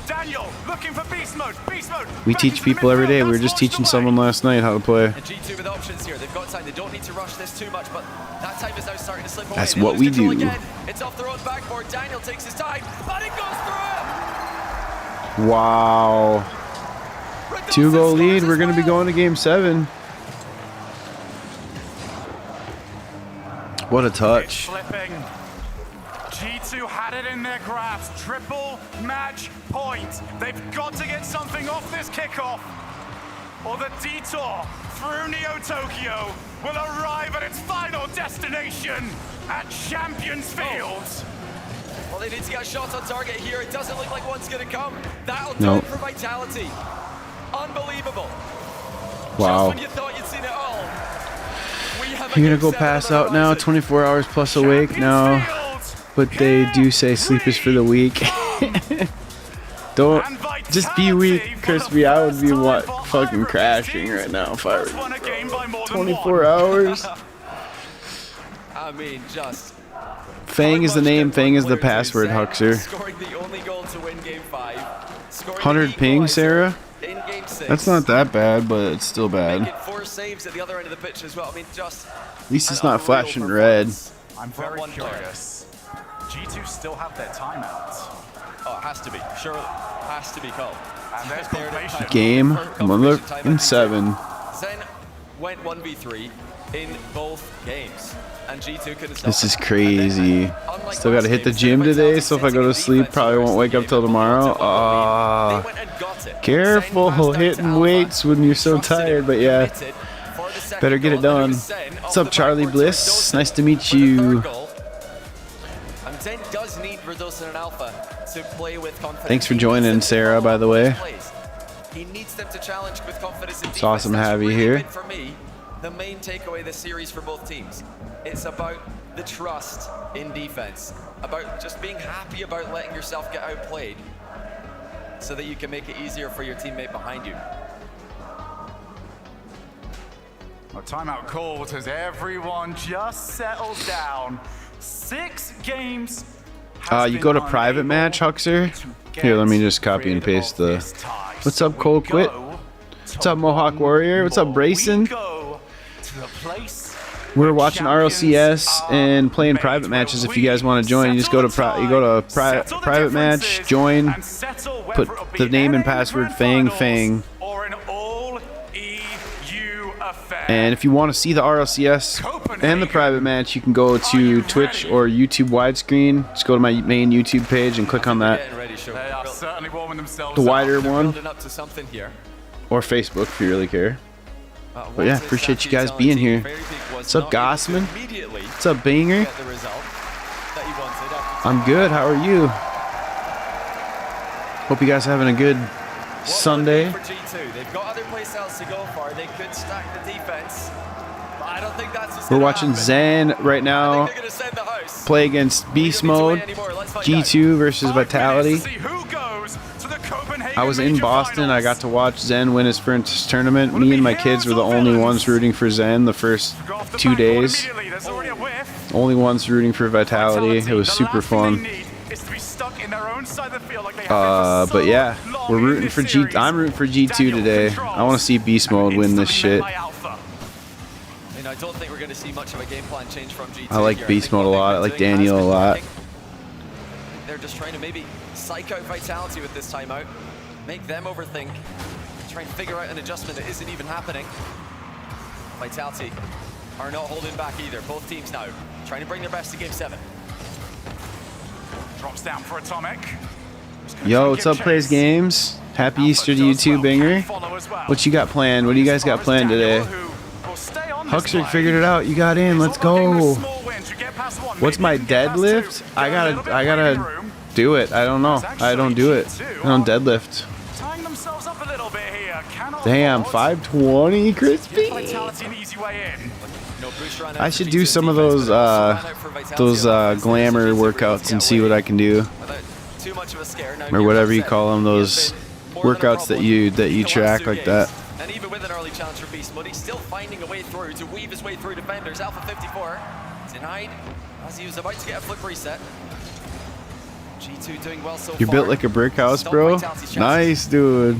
Daniel looking for beast mode. Beast mode. We teach people every day. We were just teaching someone last night how to play. And G2 with options here. They've got time. They don't need to rush this too much, but that time is now starting to slip away. That's They what lose we control do. Again. It's off their own backboard. Daniel takes his time, but it goes through. Wow. 2-goal lead. We're going to be going to Game 7. What a touch. Flipping. G2 had it in their grasp. Triple match point. They've got to get something off this kickoff, or the detour through Neo Tokyo will arrive at its final destination at Champions Field. Well, they need to get a shot on target here. It doesn't look like one's going to come. That'll do Nope. it for Vitality. Unbelievable. Wow. Just when you thought you'd seen it all. We have a You're going game to go 7 pass on the out now, horizon. 24 hours plus awake now. But they do say sleep is for the weak. Don't just be weak, Crispy. I would be fucking crashing right now if I were Won a game by more than 24 one. hours. I mean, just Fang is the name, Fang is the password, Huxer. scoring the only goal to win game 5. 100 ping, Sarah? In game 6. That's not that bad, but it's still Making bad. 4 saves at the other end of the pitch as well. I mean, just At least it's an not unreal flashing red. performance I'm from very one player. curious. G2 still have their timeout. Oh, it has to be. Sure, has to be called. And there's There it is. confirmation. Game Confirmation time in at 7. Zen went 1v3 in both games, and G2 couldn't stop This is it. crazy. Unlike Still gotta last hit the game, gym Vitality today, so if I go to setting sleep, defense probably first won't wake up game till of the tomorrow. They Ah, went and got it. careful Zen passed hitting out to weights Alpha, when you're so trusted tired, him, but yeah. committed for the second Better get it goal, and done. it was Zen What's off up, the Charlie backboard to Bliss? Redosin Nice to meet for the you. third goal. And Zen does need Redosin and Alpha to play with confidence. Thanks for He needs joining, them to Sarah, follow by the up way. those plays. He needs them to challenge with confidence in defense. awesome to That's have you really here. been, for me, the main takeaway this series for both teams. It's about the trust in defense, about just being happy about letting yourself get outplayed so that you can make it easier for your teammate behind you. A timeout called as everyone just settles down 6 games. You go to private match, Huxer. Here, let me just copy and paste the. What's up, Cole Quit? What's up, Mohawk Warrior? What's up, Brayson? We're watching RLCS and playing private matches. If you guys want to join, you just go to private match, join, put the name and password Fang. And if you want to see the RLCS and the private match, you can go to Twitch or YouTube widescreen. Just go to my main YouTube page and click on that. The wider one. Or Facebook if you really care. But yeah, appreciate you guys being here. What's up, Gossman? What's up, Banger? I'm good. How are you? Hope you guys are having a good Sunday. They've got other play styles to go for. They could stack the defense. But I don't think that's We're watching Zen right now play against Beast Mode, G2 versus Vitality. I was in Boston. I got to watch Zen win his first tournament. Me and my kids were the only ones rooting for Zen the first 2 days. Only ones rooting for Vitality. It was super fun. But yeah, we're rooting for I'm rooting for G2 today. I want to see Beast Mode win this shit. I don't think we're going to see much of a game plan change from G2. I like Beast Mode a lot. I like Daniel a lot. They're just trying to maybe psych out Vitality with this timeout. Make them overthink. Try and figure out an adjustment that isn't even happening. Vitality are not holding back either. Both teams now trying to bring their best to game 7. Drops down for Atomic. Yo, what's up, Plays Games? Happy Easter to you too, Banger. What you got planned? What do you guys got planned today? Huxer figured it out. You got in. Let's go. What's my deadlift? I gotta do it. I don't know. I don't do it. I don't deadlift. Damn, 520 crispy. I should do some of those glamour workouts and see what I can do, or whatever you call them, those workouts that you track like that. And even with an early challenge for Beast Mode, he's still finding a way through to weave his way through defenders. Alpha 54 denied as he was about to get a flip reset. G2 doing well so far. You're built like a brick house, bro. Nice, dude.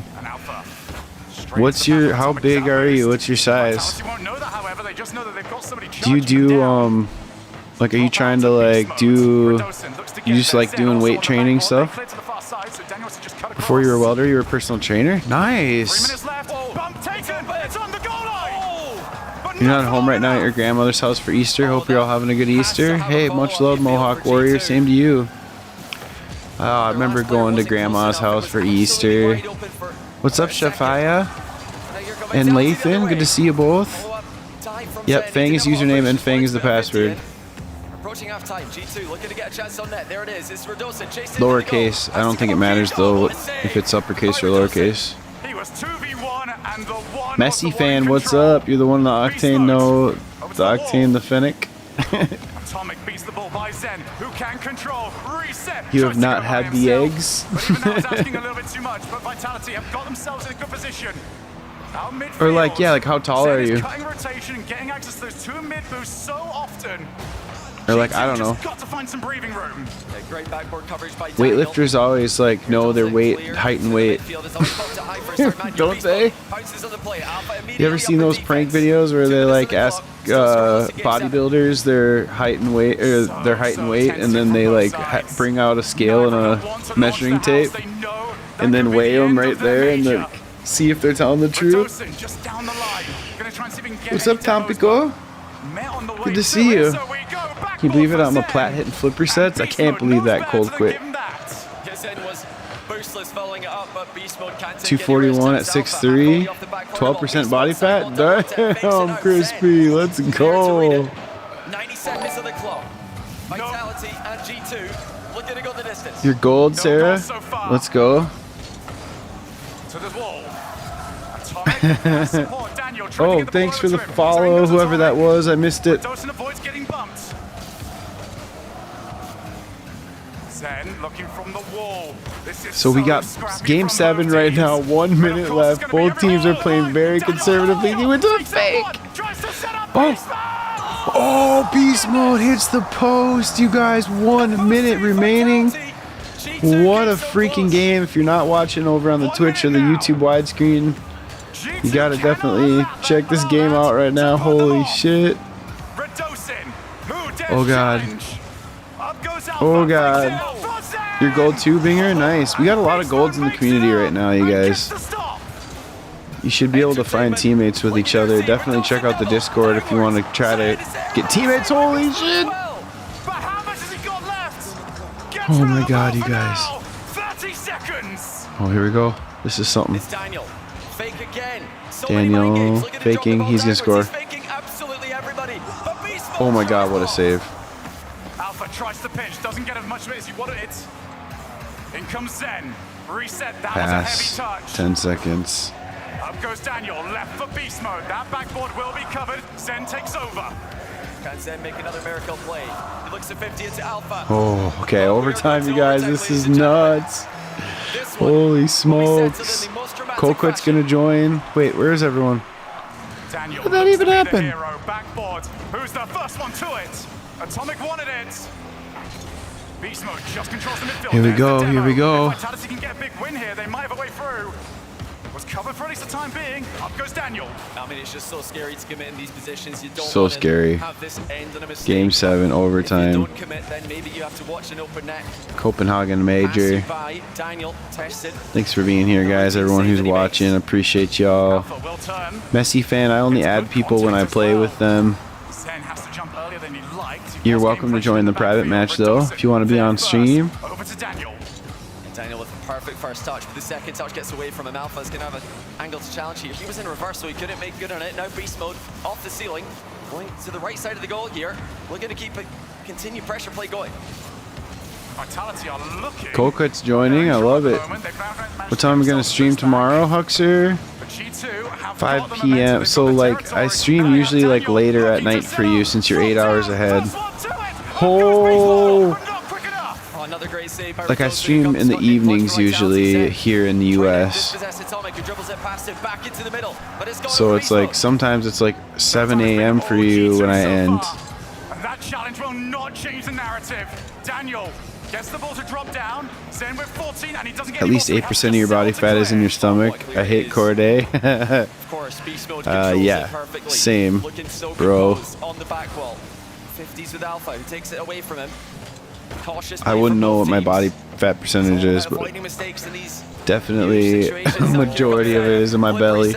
What's your? How big are you? What's your size? Do you do like, are you trying to like do? You just like doing weight training stuff? Before you were a welder, you were a personal trainer. Nice. You're not home right now at your grandmother's house for Easter. Hope you're all having a good Easter. Hey, much love, Mohawk Warrior. Same to you. Oh, I remember going to grandma's house for Easter. What's up, Shafaya? And Lathan, good to see you both. Yep, Fang is username and Fang is the password. Approaching half time, G2 looking to get a chance on net. There it is. It's Radosin chasing Lowercase. I don't think it matters though if it's uppercase or lowercase. Messi fan, what's up? You're the one, the Octane, no, the Octane, the Fennec. Atomic beats the ball by Zen, who can control, reset. You have not had the eggs. Asking a little bit too much, but Vitality have got themselves in a good position. Or like, yeah, like how tall are you? Cutting rotation, getting access to those 2 mid boosts so often. Or like, I don't know. Got to find some breathing room. Great backboard coverage by Weightlifters always like know their weight, height and weight. Don't they? You ever seen those prank videos where they like ask bodybuilders their height and weight, or their height and weight, and then they like bring out a scale and a measuring tape, and then weigh them right there and like see if they're telling the truth? What's up, Tampico? Good to see you. Can you believe it? I'm a plat hitting flipper sets. I can't believe that cold quit. 241 at 6'3", 12% body fat. Damn, crispy. Let's go. 90 seconds of the clock. Vitality and G2 looking to go the distance. You're gold, Sarah. Let's go. Oh, thanks for the follow, whoever that was. I missed it. So we got game 7 right now, 1 minute left. Both teams are playing very conservatively. He went to the fake. Oh. Oh, beast mode hits the post, you guys. 1 minute remaining. What a freaking game. If you're not watching over on the Twitch or the YouTube widescreen, you gotta definitely check this game out right now. Holy shit. Oh god. Oh god. Your gold 2 binger? Nice. We got a lot of golds in the community right now, you guys. You should be able to find teammates with each other. Definitely check out the Discord if you want to try to get teammates. Holy shit! Oh my god, you guys. Oh, here we go. This is something. Daniel faking. He's gonna score. Oh my god, what a save. Alpha tries to pinch, doesn't get as much of it as he wanted it. In comes Zen. Reset, that was a heavy touch. 10 seconds. Up goes Daniel, left for beast mode. That backboard will be covered. Zen takes over. Can Zen make another miracle play? He looks at 50 into Alpha. Oh, okay, overtime, you guys. This is nuts. Holy smokes. Colquitt's gonna join. Wait, where is everyone? Daniel, how did that even happen? Hero, backboard. Who's the first one to it? Atomic wanted it. Beast mode just controls the midfield. Here we go, here we go. If Vitality can get a big win here, they might have a way through. Was covered for at least the time being. Up goes Daniel. I mean, it's just so scary to commit in these positions. You don't So scary. have this end on a mistake. Game 7 overtime. If you don't commit, then maybe you have to watch an open net. Copenhagen Major. Daniel tested. Thanks for being here, guys. Everyone who's watching, appreciate y'all. Messi fan, I only add people when I play with them. Zen has to jump earlier than he liked. You're welcome to join the private match, though, if you want to be on stream. Over to Daniel. Daniel with a perfect first touch, but the second touch gets away from him. Alpha's going to have an angle to challenge here. He was in reverse, so he couldn't make good on it. Now beast mode off the ceiling, going to the right side of the goal here. We're going to keep a continued pressure play going. Vitality are looking. Colquitt's joining. I love it. What time are we going to stream tomorrow, Huxer? 5 p.m. So, like, I stream usually, like, later at night for you since you're 8 hours ahead. Oh! Like, I stream in the evenings usually here in the US. So it's like, sometimes it's like 7 a.m. for you when I end. That challenge will not change the narrative. Daniel gets the ball to drop down. Zen with 14, and he doesn't get at least 8% of your body fat is in your stomach. I hate Corday. Yeah, same, bro. On the back wall. 50s with Alpha, who takes it away from him. I wouldn't know what my body fat percentage is, but definitely a majority of it is in my belly.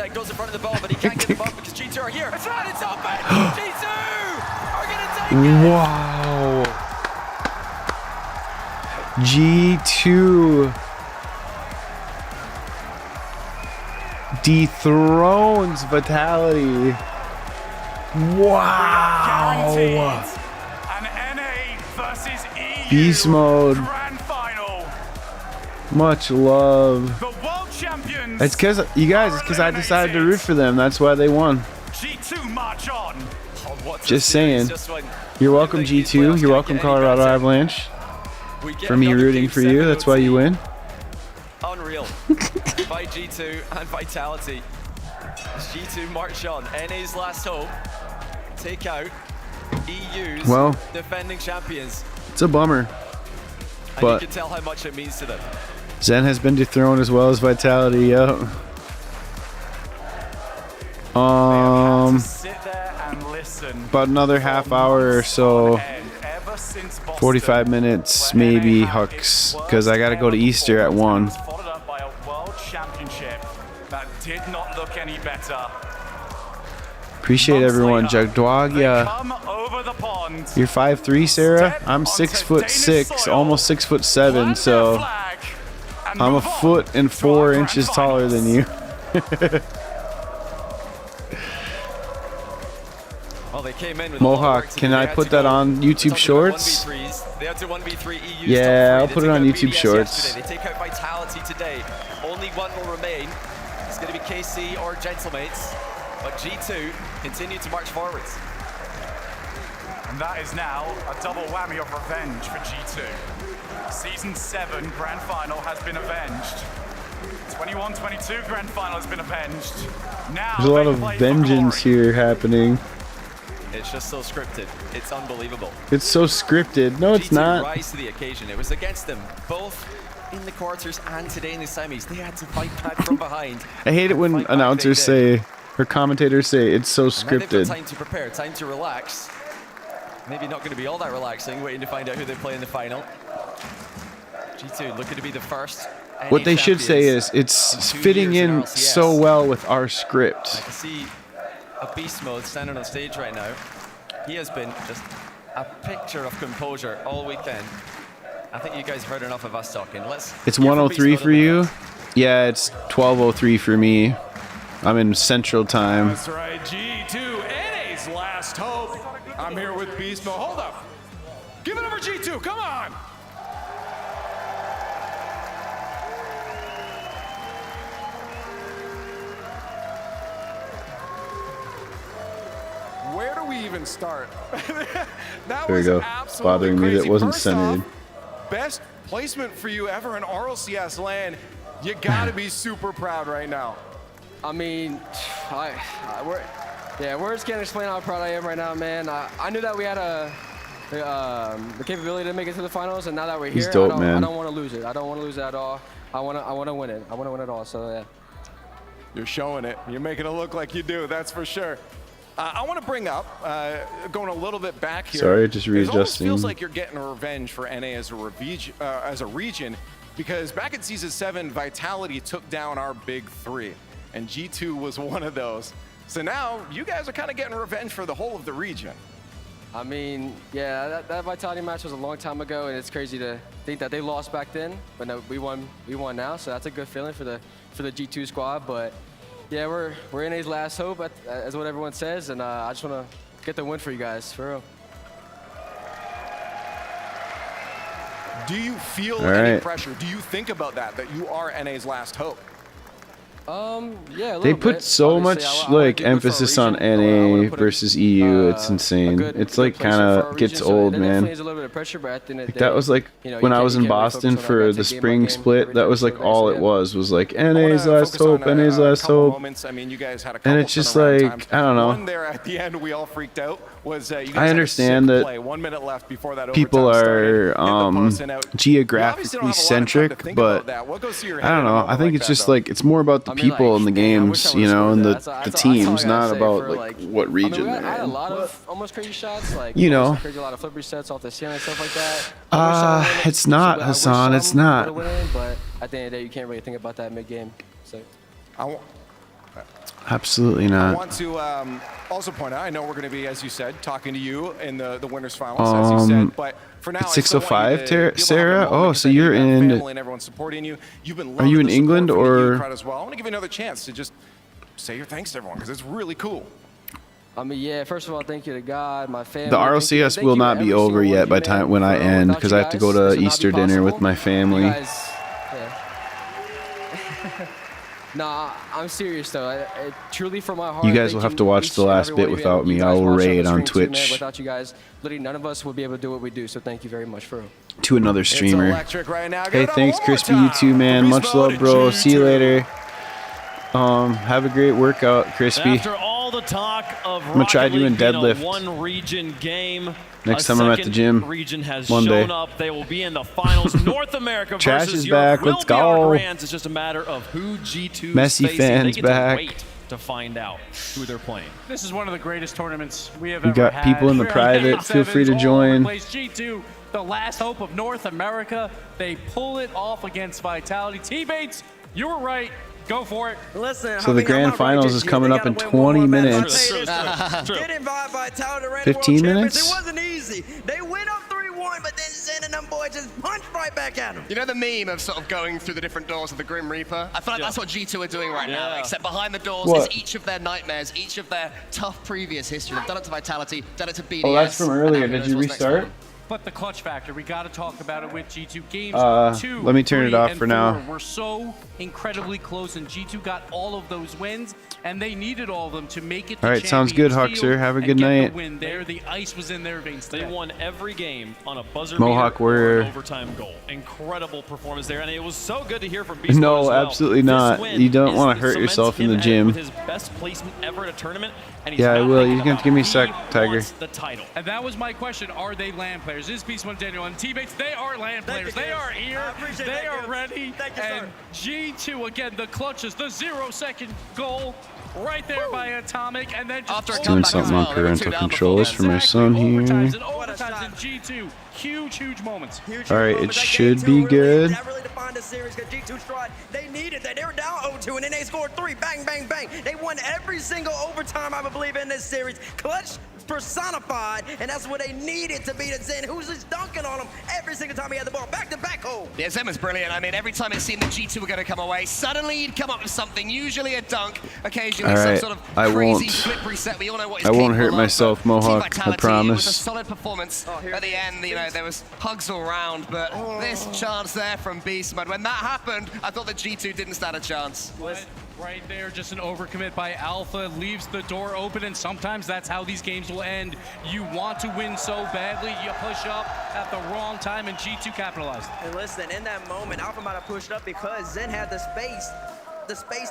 Wow. G2 dethrones Vitality. Wow. Beast mode. Much love. It's because you guys. It's because I decided to root for them. That's why they won. Just saying. You're welcome, G2. You're welcome, Colorado Avalanche. For me rooting for you. That's why you win. Unreal. By G2 and Vitality. G2 march on. NA's last hope. Take out EU's defending champions. It's a bummer, but you can tell how much it means to them. Zen has been dethroned as well as Vitality. Yep. About another half hour or so. 45 minutes, maybe, Hux, because I gotta go to Easter at 1. Followed up by a world championship that did not look any better. Appreciate everyone. Jagdwagya. You're 5'3", Sarah. I'm 6'6", almost 6'7", so I'm a foot and 4 inches taller than you. Mohawk, can I put that on YouTube Shorts? Yeah, I'll put it on YouTube Shorts. They take out Vitality today. Only one will remain. It's going to be KC or Gentlemates. But G2 continue to march forwards. And that is now a double whammy of revenge for G2. Season 7 Grand Final has been avenged. 21-22 Grand Final has been avenged. Now there's a lot of vengeance here happening. It's just so scripted. It's unbelievable. It's so scripted. No, it's G2 not. rise to the occasion. It was against them both in the quarters and today in the semis. They had to fight back from behind. I hate it when announcers say, or commentators say, it's so And they've got scripted. time to prepare, time to relax. Maybe not going to be all that relaxing, waiting to find out who they play in the final. G2 looking to be the first. What they should say is, it's fitting in so well with our script. I can see a beast mode standing on stage right now. He has been just a picture of composure all weekend. I think you guys have heard enough of us talking. It's 103 for you? Yeah, it's 12:03 for me. I'm in Central Time. That's right, G2, NA's last hope. I'm here with Beast Mode. Hold up. Give it over G2, come on. Where do we even start? That There we was go. absolutely Bothering me that crazy. it wasn't First centered. off, best placement for you ever in RLCS land. You gotta be super proud right now. I mean, words can't explain how proud I am right now, man. I knew that we had the capability to make it to the finals, and now that we're He's here, dope, I man. don't want to lose it. I don't want to lose it at all. I want to win it. I want to win it all. So yeah. You're showing it. You're making it look like you do. That's for sure. I want to bring up, going a little bit back here. Sorry, just It almost readjusting. feels like you're getting a revenge for NA as a region, because back in Season 7, Vitality took down our big three, and G2 was one of those. So now you guys are kind of getting revenge for the whole of the region. I mean, yeah, that Vitality match was a long time ago, and it's crazy to think that they lost back then, but no, we won now, so that's a good feeling for the G2 squad. But yeah, we're NA's last hope, as what everyone says, and I just want to get the win for you guys, for real. Do you feel All any right. pressure? Do you think about that you are NA's last hope? Yeah, a They little put bit. so Obviously, much I wanna like do good for our emphasis on region. I wanna NA put versus EU. It's a insane. good- It's good like placement kind for our of gets region, so old, there definitely man. is a little bit of pressure, but at the end of the Like that day, was like you know, when you I can't- was you in can't really Boston focus on for our the guys' game by spring game, split. every That time, was so like there's- all it yeah. was like I wanna NA's last focus on hope, NA's last couple hope. moments. I mean, you guys had a And couple it's just turnaround like, times. I don't know. One there at the end, we all freaked out. Was you guys I had a understand sick that play. 1 minute left before that people overtime are started. Hit the post and out. You obviously geographically don't have a lot of time to centric, think but about that. What goes through your I head don't in a know. I moment think like it's that, just though? like it's more about the I mean, people like, in the dang, I wish games, I you would've know, scored and that. the That's all I teams, gotta not say about for, like what region I they're had a in. lot of almost crazy shots, like You know. almost crazy, a lot of flip resets off the ceiling and stuff like that. I wish I would've won it. It's not, I wish Hassan, it's some not. would've won it, but at the end of the day, you can't really think about that mid-game. So. Absolutely I not. want to also point out, I know we're going to be, as you said, talking to you in the winners finals, as you said, but for now, It's I still want you 6:05, to be able to have a Sarah? moment Oh, because so I know you're you have in- family and everyone's supporting you. You've been Are you in loving the England support from the EU or- crowd as well. I want to give you another chance to just say your thanks to everyone because it's really cool. I mean, yeah, first of all, thank you to God, my family. The thank you- RLCS thank will you not every be over single one yet of by you, time man. when I For real, end without because you I have to go guys, to this would not be Easter dinner with possible. my family. You guys, yeah. Nah, I'm serious though. Truly from my heart. You guys thank will have to watch each the and last every bit one of you, without and me. you I guys will watch raid on the stream too, man. Twitch. Without you guys, literally none of us would be able to do what we do. So thank you very much for real. To another streamer. electric right now. Give Hey, it up thanks, one more Crispy. You too, time. man. Beast Much mode love, and bro. See you G2. later. Have a great workout, Crispy. After all the talk of I'm gonna try Rocket doing League being a deadlift one-region game, next a time I'm at the second gym. Region has one shown day. up. They will be in the finals. North America Trash versus is Europe back. will Let's be our go. grands. It's just a matter of who G2 is Messi facing. fans they get back. To wait to find out who they're playing. This is one of the greatest tournaments we have We ever got had. people in the We're on private. Feel free to Game 7s all over join. the place. G2, the last hope of North America. They pull it off against Vitality. Teammates, you were right. Go for it. Listen, So the grand finals is coming up in 20 minutes. Get involved by Tyler Durant, 15 World Champions. minutes? It wasn't easy. They went up 3-1, but then Zen and them boys just punched right back at them. You know the meme of sort of going through the different doors of the Grim Reaper? I feel like that's what G2 are doing right now, except behind the doors What? is each of their nightmares, each of their tough previous history. They've done it to Vitality, done it to BDS. Oh, that's from earlier. and who Did you knows what's next restart? for them. But the clutch factor, we got to talk about it with G2. Games 2, let me turn it 3, off and for now. 4 were so incredibly close, and G2 got all of those wins, and they needed all of them to make it to All right, sounds good, Champions Huckster. Field Have a and good get night. The win there. The ice was in their veins. They today. won every game on a buzzer Mohawk beater or Warrior. an overtime goal. Incredible performance there, and it was so good to hear from Beast Mode No, as well. absolutely This not. win You don't is want to the hurt cements yourself in him the ahead gym. with his best placement ever at a tournament, and he's Yeah, I not will. thinking You can about give me a he sec, Tiger. wants the title. And that was my question. Are they LAN players? This is Beast Mode Daniel and teammates. They are LAN players. They are here. They are ready. And G2 again, the clutches, the 0-second goal right there by Atomic, and then just Doing something on parental controls for my son here. overtimes and overtimes in G2. Huge moments. All right, it should be good. That really defined the series because G2 Stride, they needed that. They were down 0-2 and then they scored 3. Bang, bang, bang. They won every single overtime, I believe, in this series. Clutch personified, and that's what they needed to beat Zen, who's just dunking on them every single time he had the ball. Back to back hole. Yeah, Zen was brilliant. I mean, every time it seemed that G2 were going to come away, suddenly he'd come up with something, usually a dunk, occasionally All some right, sort of I crazy won't- flip reset. We all know what he's I won't hurt capable of, myself, but Mohawk, Team I Vitality promise. was a solid performance at the end. You know, there was hugs all round, but this chance there from Beast Mode, when that happened, I thought that G2 didn't stand a chance. Right there, just an overcommit by Alpha, leaves the door open, and sometimes that's how these games will end. You want to win so badly, you push up at the wrong time, and G2 capitalized. And listen, in that moment, Alpha might have pushed up because Zen had the space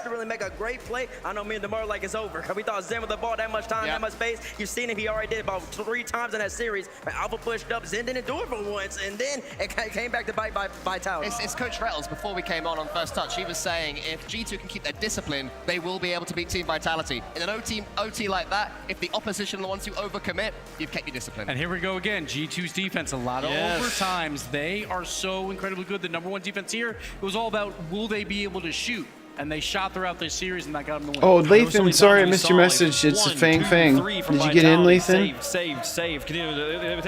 to really make a great play. I know me and DeMar like it's over. We thought Zen with the ball that much time, that much space. You've seen him, he already did about 3 times in that series. But Alpha pushed up, Zen didn't do it for once, and then it came back to bite by Vitality. It's Coach Rettles, before we came on first touch, he was saying if G2 can keep their discipline, they will be able to beat Team Vitality. In an OT like that, if the opposition wants to overcommit, you've kept your discipline. And here we go again, G2's defense, a lot of overtimes. They are so incredibly good. The #1 defense here, it was all about will they be able to shoot? And they shot throughout this series, and that got them the win. Oh, Lathan, sorry I missed your message. It's a Fang. Did you get in, Lathan? Save.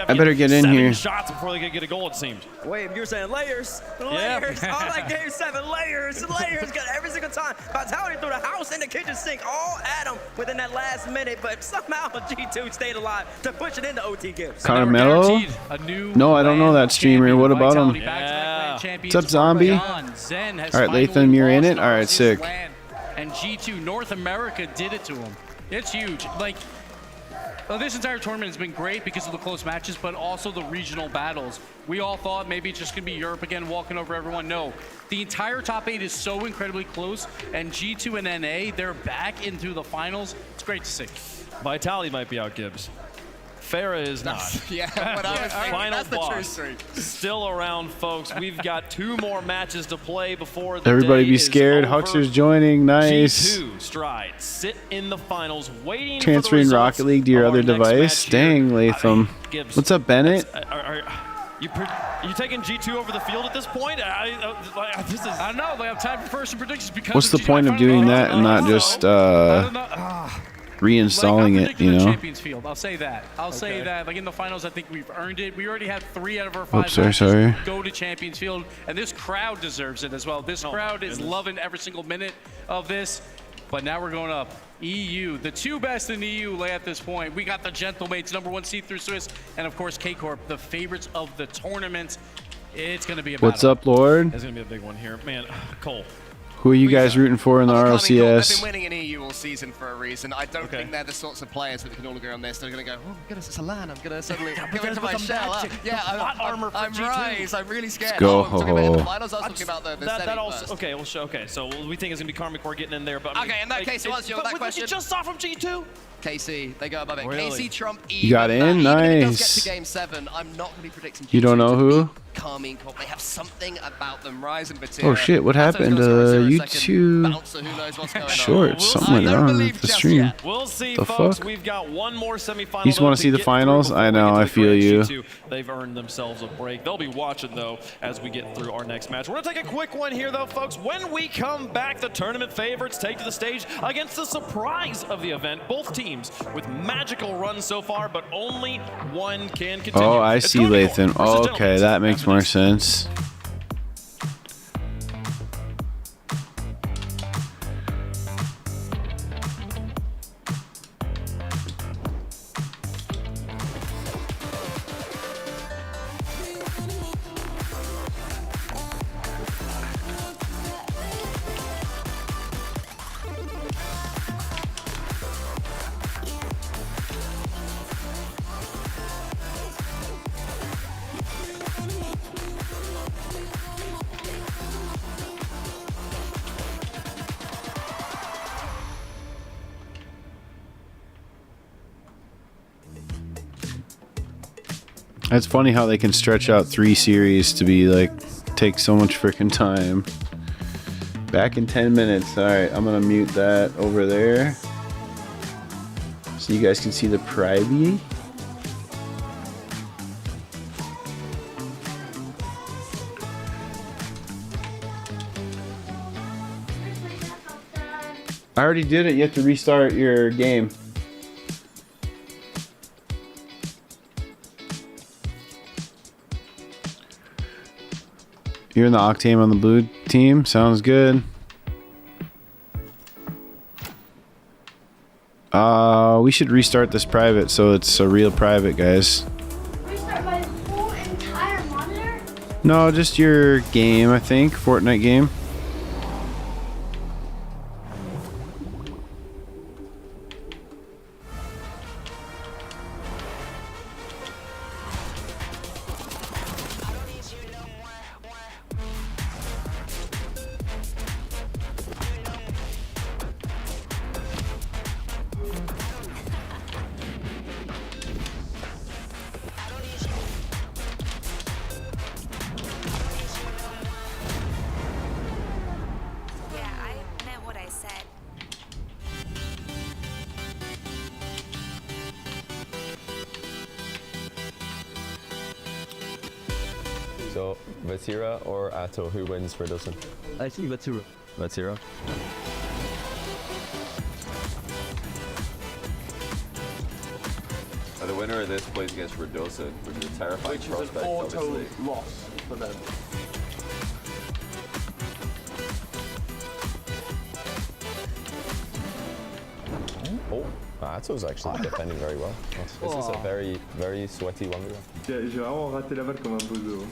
I better get in here. Shots before they could get a goal, it seemed. Wait, you're saying layers? Yeah. Layers. All like game 7, layers. Got every single time. Vitality threw the house in the kitchen sink, all at them within that last minute, but somehow G2 stayed alive to push it into OT gives. Carmelo? No, I don't know that streamer. What about him? What's up, Zombie? All right, Lathan, you're in it? All right, sick. And G2 North America did it to him. It's huge. Like, this entire tournament has been great because of the close matches, but also the regional battles. We all thought maybe it's just going to be Europe again, walking over everyone. No, the entire top 8 is so incredibly close, and G2 and NA, they're back into the finals. It's great to see. Vitality might be out, Gibbs. Farah is not. Yeah, what I was thinking. Final That's the true boss. streak. Still around, folks. We've got 2 more matches to play before the Everybody day be is scared. over. Huckster's joining. Nice. G2 Stride sit in the finals, waiting Transferring for the Rocket League to your of our other next device. match here. Dang, Latham. Gibbs, What's up, Bennett? Are you taking G2 over the field at this point? This is. I don't know. They have time for first predictions because. What's the point of doing that and not just reinstalling it, you know? Champions Field. I'll say that. I'll say that. Like in the finals, I think we've earned it. We already have 3 out of our 5 Oops, sorry, matches sorry. go to Champions Field, and this crowd deserves it as well. This crowd is loving every single minute of this. But now we're going up. EU, the 2 best in EU lay at this point. We got the Gentlemates, #1 seed through Swiss, and of course K-Corp, the favorites of the tournament. It's going to be a What's battle. up, Lord? It's going to be a big one here. Man, Cole. Who are you guys rooting for in the They've been RLCS? winning in EU all season for a reason. I don't think they're the sorts of players that we can all agree on this. They're going to go, oh my goodness, it's a LAN. I'm going to suddenly go into my shell. I'm right. I'm really scared. Let's go. I'm talking about the finals. I was talking about the that semi also, first. okay, so we think it's going to be Karmic Core getting in there. But I mean, Okay, in that case, to answer that question. You just saw from G2? KC, they go above it. Really? KC, Trump, E. You got in? Even if it does Nice. get to game 7, I'm not going to be predicting You don't G2 know to who? beat Carmine Corp. They have something about them. Rise and Batira. Oh shit, what happened? You two short. Something went wrong with the stream. We'll see, The folks. fuck? We've got 1 more semifinal. You just want to see the finals? I know, I feel you. They've earned themselves a break. They'll be watching, though, as we get through our next match. We're going to take a quick one here, though, folks. When we come back, the tournament favorites take to the stage against the surprise of the event. Both teams with magical runs so far, but only one can continue. Oh, I It's see, Karmic Lathan. Core versus Okay, Gentlemen. that makes more sense. That's funny how they can stretch out 3 series to be like, take so much freaking time. Back in 10 minutes. Alright, I'm gonna mute that over there. So you guys can see the privy. I already did it. You have to restart your game. You're in the Octane on the blue team. Sounds good. We should restart this private so it's a real private, guys. Restart my whole entire monitor? No, just your game, I think. Fortnite game. So, Vatira or Atto, who wins for Dosen? I think Vatira. Vatira. The winner of this plays against Redosa, which is a terrifying prospect, obviously. Loss for them. Oh, Atto's actually defending very well. This is a very, very sweaty 1v1. J'ai vraiment raté la balle comme un bozo.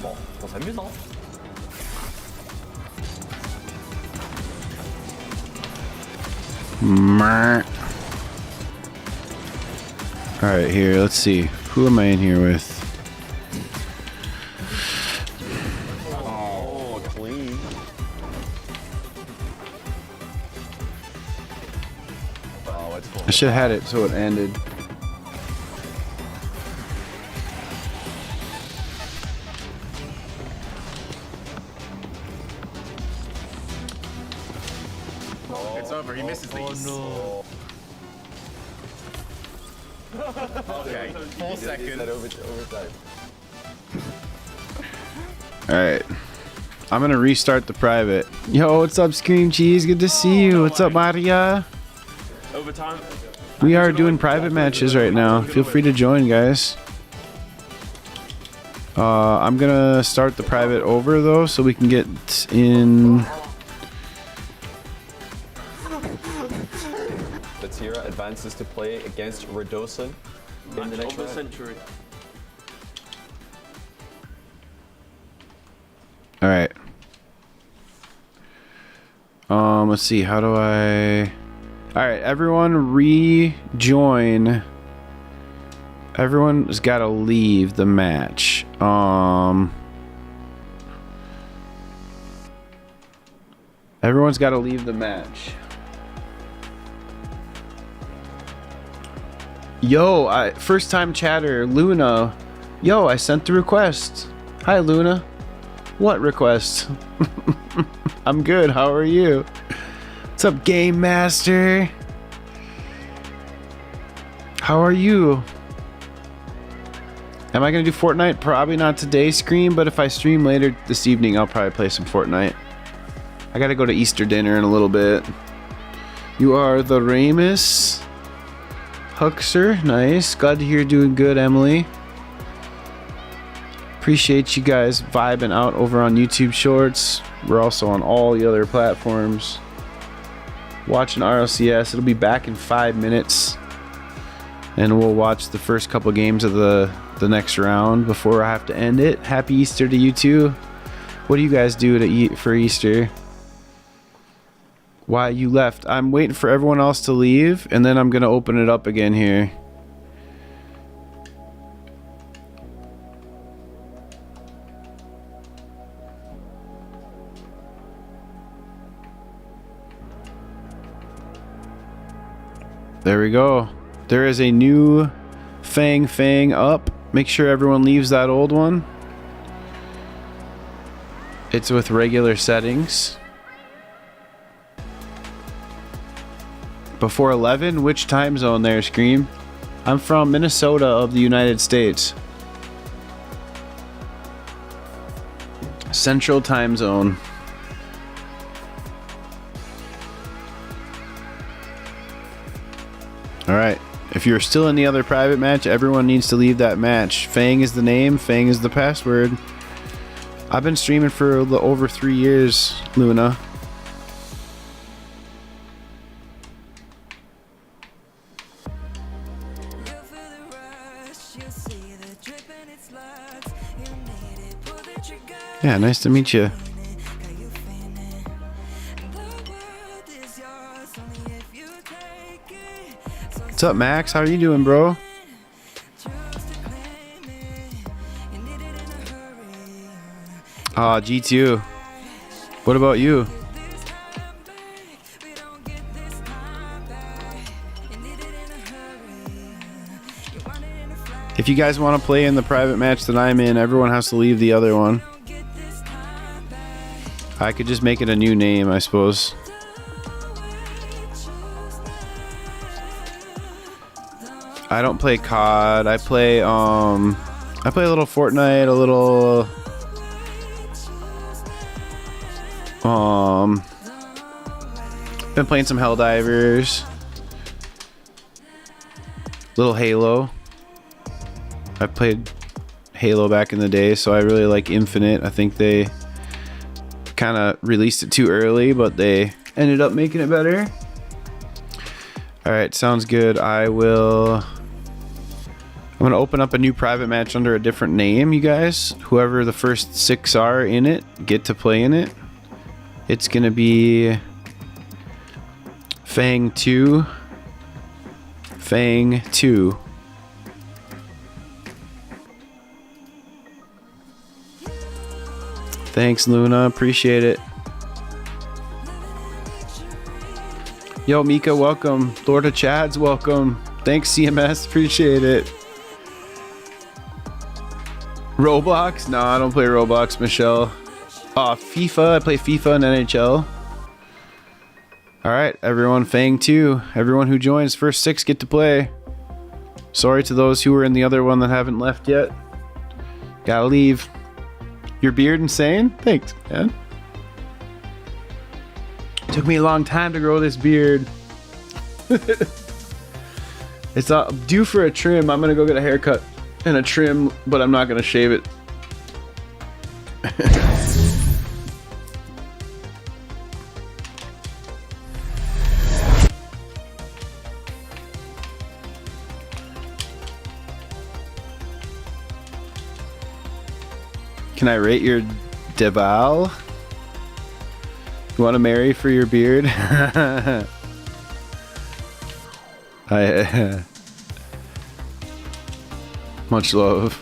Bon, on s'amuse, hein. Alright, here, let's see. Who am I in here with? Oh, clean. Oh, it's full. I should have had it so it ended. It's over. He misses these. No. Okay, 4 seconds. Overtime. Alright. I'm gonna restart the private. Yo, what's up, Scream Cheese? Good to see you. What's up, Maria? Overtime. We are doing private matches right now. Feel free to join, guys. I'm gonna start the private over though, so we can get in. Vatira advances to play against Redosan in the next round. Century. All right. Let's see. How do I? All right, everyone rejoin. Everyone's got to leave the match. Everyone's got to leave the match. Yo, first time chatter, Luna. Yo, I sent the request. Hi, Luna. What request? I'm good. How are you? What's up, Game Master? How are you? Am I gonna do Fortnite? Probably not today's stream, but if I stream later this evening, I'll probably play some Fortnite. I gotta go to Easter dinner in a little bit. You are the Ramus. Huxer, nice. Glad to hear you're doing good, Emily. Appreciate you guys vibing out over on YouTube Shorts. We're also on all the other platforms. Watching RLCS. It'll be back in 5 minutes. And we'll watch the first couple games of the next round before I have to end it. Happy Easter to you too. What do you guys do to eat for Easter? Why you left? I'm waiting for everyone else to leave, and then I'm gonna open it up again here. There we go. There is a new Fang up. Make sure everyone leaves that old one. It's with regular settings. Before 11? Which time zone there, Scream? I'm from Minnesota of the United States. Central time zone. Alright. If you're still in the other private match, everyone needs to leave that match. Fang is the name, Fang is the password. I've been streaming for over 3 years, Luna. Yeah, nice to meet you. What's up, Max? How are you doing, bro? G2. What about you? If you guys want to play in the private match that I'm in, everyone has to leave the other one. I could just make it a new name, I suppose. I don't play COD. I play a little Fortnite, a little been playing some Helldivers. Little Halo. I played Halo back in the day, so I really like Infinite. I think they kind of released it too early, but they ended up making it better. Alright, sounds good. I'm gonna open up a new private match under a different name, you guys. Whoever the first 6 are in it get to play in it. It's gonna be Fang 2. Fang 2. Thanks, Luna. Appreciate it. Yo, Mika, welcome. Lord of Chads, welcome. Thanks, CMS. Appreciate it. Roblox? No, I don't play Roblox, Michelle. FIFA. I play FIFA and NHL. Alright, everyone. Fang 2. Everyone who joins, first 6 get to play. Sorry to those who were in the other one that haven't left yet. Gotta leave. Your beard insane? Thanks, man. Took me a long time to grow this beard. It's due for a trim. I'm gonna go get a haircut and a trim, but I'm not gonna shave it. Can I rate your Deval? You want to marry for your beard? Much love.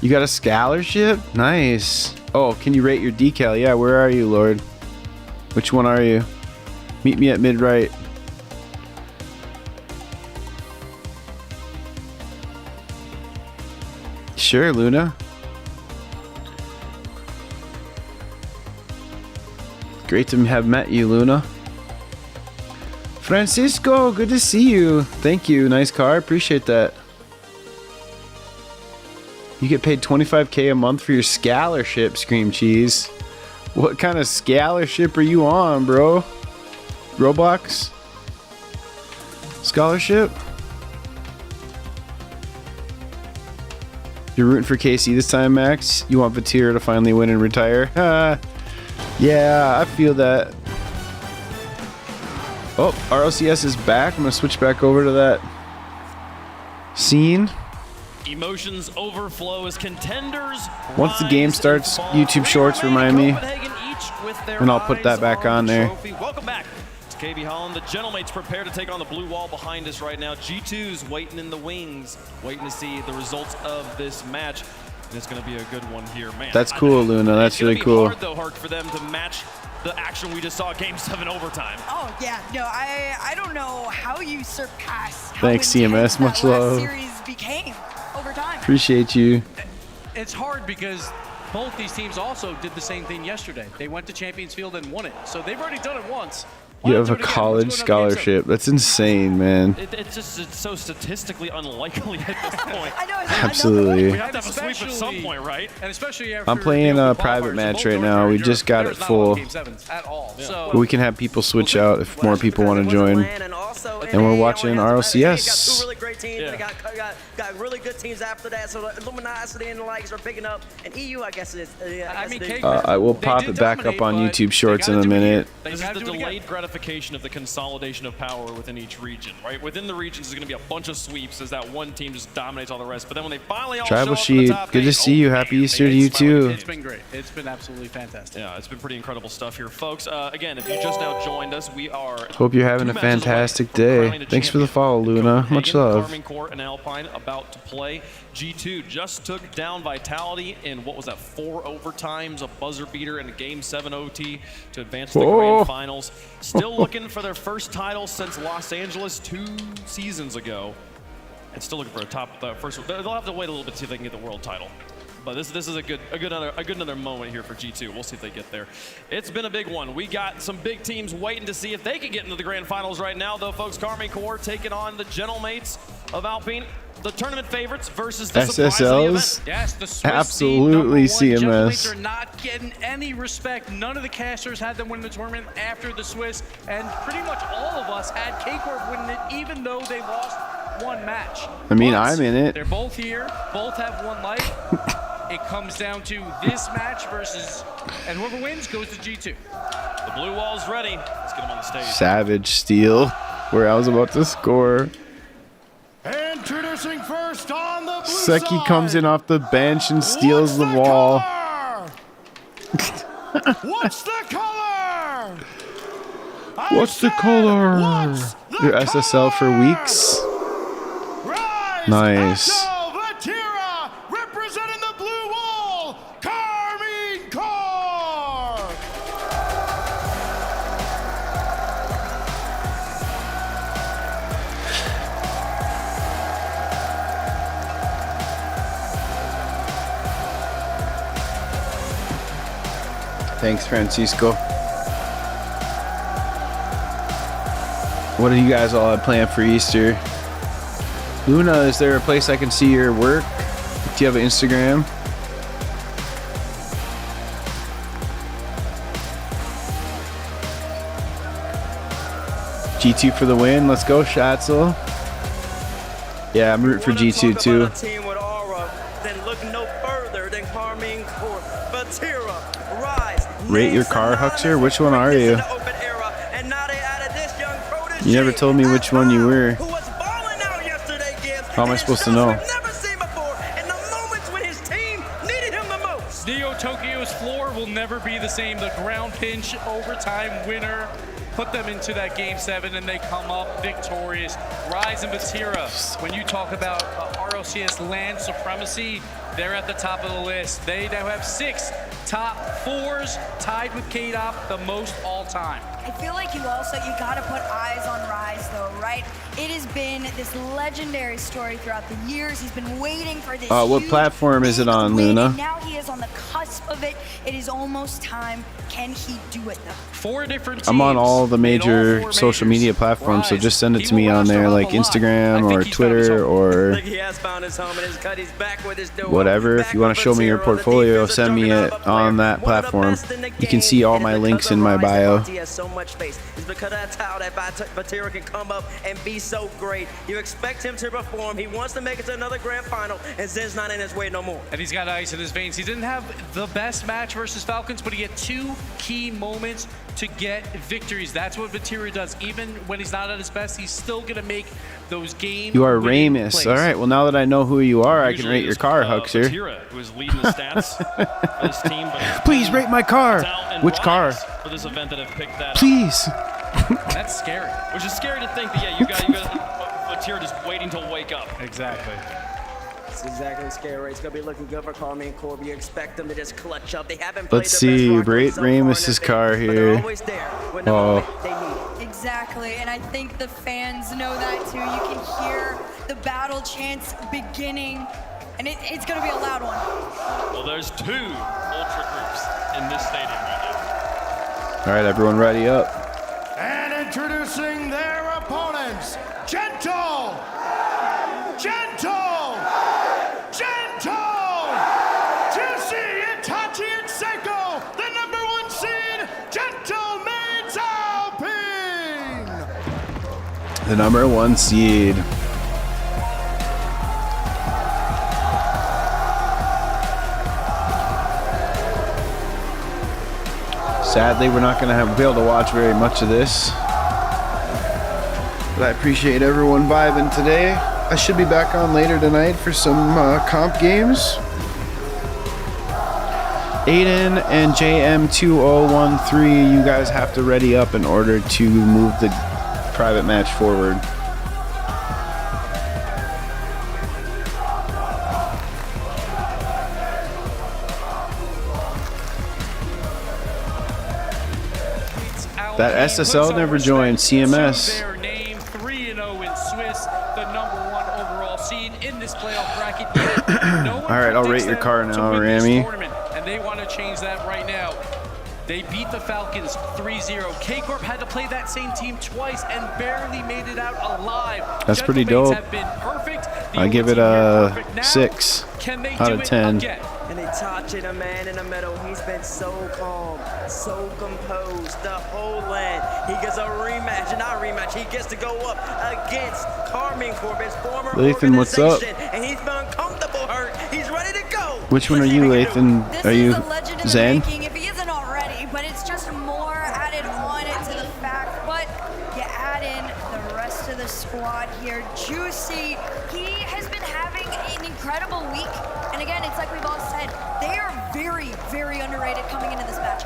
You got a scholarship? Nice. Oh, can you rate your decal? Yeah, where are you, Lord? Which one are you? Meet me at mid-right. Sure, Luna. Great to have met you, Luna. Francisco, good to see you. Thank you. Nice car. Appreciate that. You get paid $25K a month for your scholarship, Scream Cheese. What kind of scholarship are you on, bro? Roblox? Scholarship? You're rooting for KC this time, Max? You want Vatir to finally win and retire? Yeah, I feel that. Oh, RLCS is back. I'm gonna switch back over to that scene. Emotions overflow as contenders. Once the game starts, YouTube Shorts remind me, and I'll put that back on there. Welcome back to KB Holland. The Gentlemates prepare to take on the blue wall behind us right now. G2's waiting in the wings, waiting to see the results of this match. It's going to be a good one here, man. That's cool, Luna. That's really cool. Hard, though, Hark, for them to match the action we just saw Game 7 overtime. Oh, yeah. No, I don't know how you surpass how Thanks, intense CMS. Much that last love. series became over time. Appreciate you. It's hard because both these teams also did the same thing yesterday. They went to Champions Field and won it. So they've already done it once. You have a college scholarship. That's insane, man. It's so statistically unlikely at this point. I know. Absolutely. We have to have a sweep at some point, right? And especially after I'm playing a private match right now. We just got it full. At all. So We can have people switch out if more people want to join. And we're watching RLCS. Two really great teams. Yeah. Got really good teams after that. So the Illuminati and the likes are picking up. And EU, I guess it is. I will pop it back up on YouTube Shorts in a minute. This is the delayed gratification of the consolidation of power within each region, right? Within the regions, there's going to be a bunch of sweeps as that one team just dominates all the rest. But then when they finally all Tribal show up at Sheep, the top good to eight, see you. Happy Easter to you too. It's been great. It's been absolutely fantastic. Yeah, it's been pretty incredible stuff here, folks. Again, if you just now joined us, we are. Hope you're having a fantastic day. Thanks for the follow, Luna. Much love. Arming Corps and Alpine about to play. G2 just took down Vitality in, what was that, 4 overtimes, a buzzer beater, and a Game 7 OT to advance to the grand finals. Still looking for their first title since Los Angeles 2 seasons ago. And still looking for a first. They'll have to wait a little bit to see if they can get the world title. But this is a good another moment here for G2. We'll see if they get there. It's been a big one. We got some big teams waiting to see if they can get into the grand finals right now, though, folks. Arming Corps taking on the Gentlemates of Alpine. The tournament favorites versus the surprise of the event. Yes, the Swiss absolutely seed, CMS. are not getting any respect. None of the casters had them win the tournament after the Swiss, and pretty much all of us had K-Corp winning it, even though they lost one match. I mean, But I'm in it. They're both here. Both have one life. It comes down to this match versus, and whoever wins goes to G2. The blue wall's ready. Let's get them on the stage. Savage steal, where I was about to score. Introducing first on the blue Seki side. comes in off the bench and steals the wall. What's the color? What's the color? Your SSL for weeks. Nice. Vatira representing the blue wall, Arming Corps. Thanks, Francisco. What do you guys all have planned for Easter? Luna, is there a place I can see your work? Do you have an Instagram? G2 for the win. Let's go, Schatzel. Yeah, I'm rooting for G2 too. Team with aura, then look no further than Arming Corps. Vatira, Rise. Rate your car, Huxer. Which one are you? You never told me which one you were. How am I supposed to know? Neo Tokyo's floor will never be the same. The ground pinch overtime winner put them into that Game 7, and they come up victorious. Rise and Vatira, when you talk about RLCS land supremacy, they're at the top of the list. They now have 6 top 4s, tied with K-Dop, the most all time. I feel like you gotta put eyes on Rise though, right? It has been this legendary story throughout the years. He's been waiting for this. What platform is it on, win, Luna? and now he is on the cusp of it. It is almost time. Can he do it though? 4 different teams. I'm on all the major social media platforms, so just send it to me on there, like Instagram or Twitter or whatever. If you want to show me your portfolio, send me it on that platform. You can see all my links in my bio. He has so much space. It's because that's how that Vatira can come up and be so great. You expect him to perform. He wants to make it to another grand final, and Zen's not in his way no more. And he's got ice in his veins. He didn't have the best match versus Falcons, but he had 2 key moments to get victories. That's what Vatira does. Even when he's not at his best, he's still going to make those games. You are Ramus. All right, well, now that I know who you are, I can rate your car, Huxer. Vatira, who is leading the stats for this team. But Please rate my car. Which car? For this event that have picked that Please. That's scary. Which is scary to think that, yeah, you got Vatira just waiting to wake up. Exactly. It's exactly scary. It's gonna be looking good for Carmine Corp. You expect them to just clutch up. They haven't played Let's see. Great Ramus's car here. Oh. Exactly, and I think the fans know that too. You can hear the battle chants beginning, and it's going to be a loud one. Well, there's 2 ultra groups in this stadium right now. All right, everyone ready up. And introducing their opponents, Gentle! Juicy, Itachi, and Seiko, the #1 seed, Gentle Maids Alpine! The #1 seed. Sadly, we're not going to be able to watch very much of this. But I appreciate everyone vibing today. I should be back on later tonight for some comp games. Aiden and JM2013, you guys have to ready up in order to move the private match forward. That SSL never joined CMS. Their name 3-0 in Swiss, the #1 overall seed in this playoff bracket. No one All right, I'll rate your car now, Rami. And they want to change that right now. They beat the Falcons 3-0. K-Corp had to play that same team twice and barely made it out alive. That's pretty dope. Have been perfect. I give it a 6 out of 10. And Itachi, the man in the middle, he's been so calm, so composed the whole land. He gets a rematch, and not a rematch, he gets to go up against Carmine Corp, his former Lathan, what's up? and he's been uncomfortable hurt. He's ready to go. Which one are you, Lathan? Are you Zen? If he isn't already, but it's just more added on to the fact. But you add in the rest of the squad here. Juicy, he has been having an incredible week. And again, it's like we've all said, they are very, very underrated coming into this match.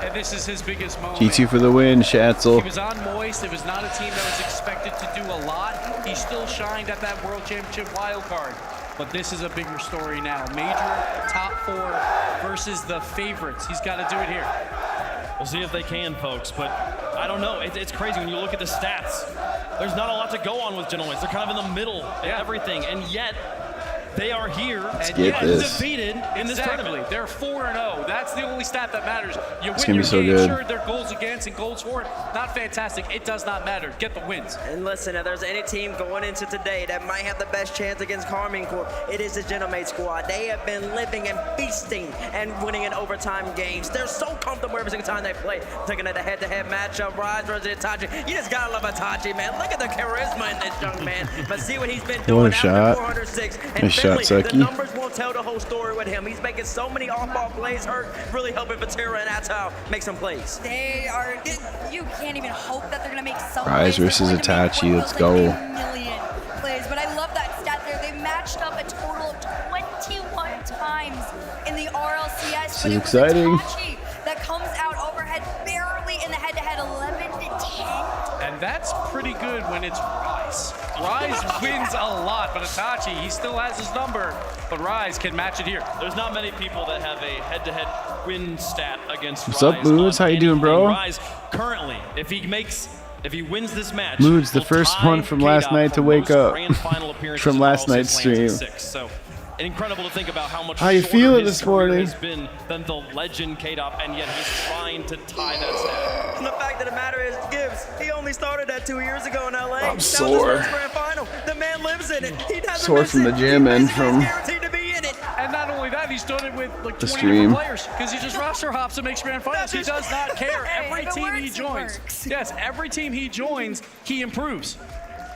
And this is his biggest moment. G2 for the win, Schatzel. He was on Moist. It was not a team that was expected to do a lot. He still shined at that World Championship wild card. But this is a bigger story now. Major top 4 versus the favorites. He's got to do it here. We'll see if they can, folks, but I don't know. It's crazy when you look at the stats. There's not a lot to go on with Gentlemen. They're kind of in the middle of everything, and yet they are here and yet defeated in this tournament. They're 4-0. That's the only stat that matters. You It's win gonna your be so game, good. sure, their goals against and goals for, not fantastic. It does not matter. Get the wins. And listen, if there's any team going into today that might have the best chance against Carmine Corp, it is the Gentleman squad. They have been living and feasting and winning in overtime games. They're so comfortable every single time they play. Taking at a head-to-head matchup, Rise versus Itachi. You just gotta love Itachi, man. Look at the charisma in this young man. But see what he's been doing What a shot. 406. And Nice shot, Finley, Sucky. the numbers won't tell the whole story with him. He's making so many off-ball plays hurt, really helping Vatira and Atau make some plays. They are, you can't even hope that they're going to make some Rise plays. versus They're going to make Itachi, let's like go. a million plays. But I love that stat there. They matched up a total of 21 times in the RLCS. This but is it was exciting. Itachi that comes out overhead barely in the head-to-head 11-10. And that's pretty good when it's Rise. Rise wins a lot, but Itachi, he still has his number, but Rise can match it here. There's not many people that have a head-to-head win stat against What's Rise. up, Moods? How you doing, bro? Rise currently, if he wins this match, Moods, the will first tie one from K-Dot last night to for wake most up. grand final appearances From in last RLCS night's lands at stream. 6. So incredible to think about how much How you shorter feeling his this career morning? has been than the legend K-Dot, and yet he's trying to tie that stat. And the fact of the matter is, Gibbs, he only started that 2 years ago in LA. I'm That sore. was his first grand final. The man lives in it. He doesn't Sore miss from it. the gym and He's from guaranteed to be in it. And not only that, he's done it with like the 20 stream. different players because he just roster hops and makes grand finals. He does not care. Every If it team he works, it joins, works. yes, every team he joins, he improves.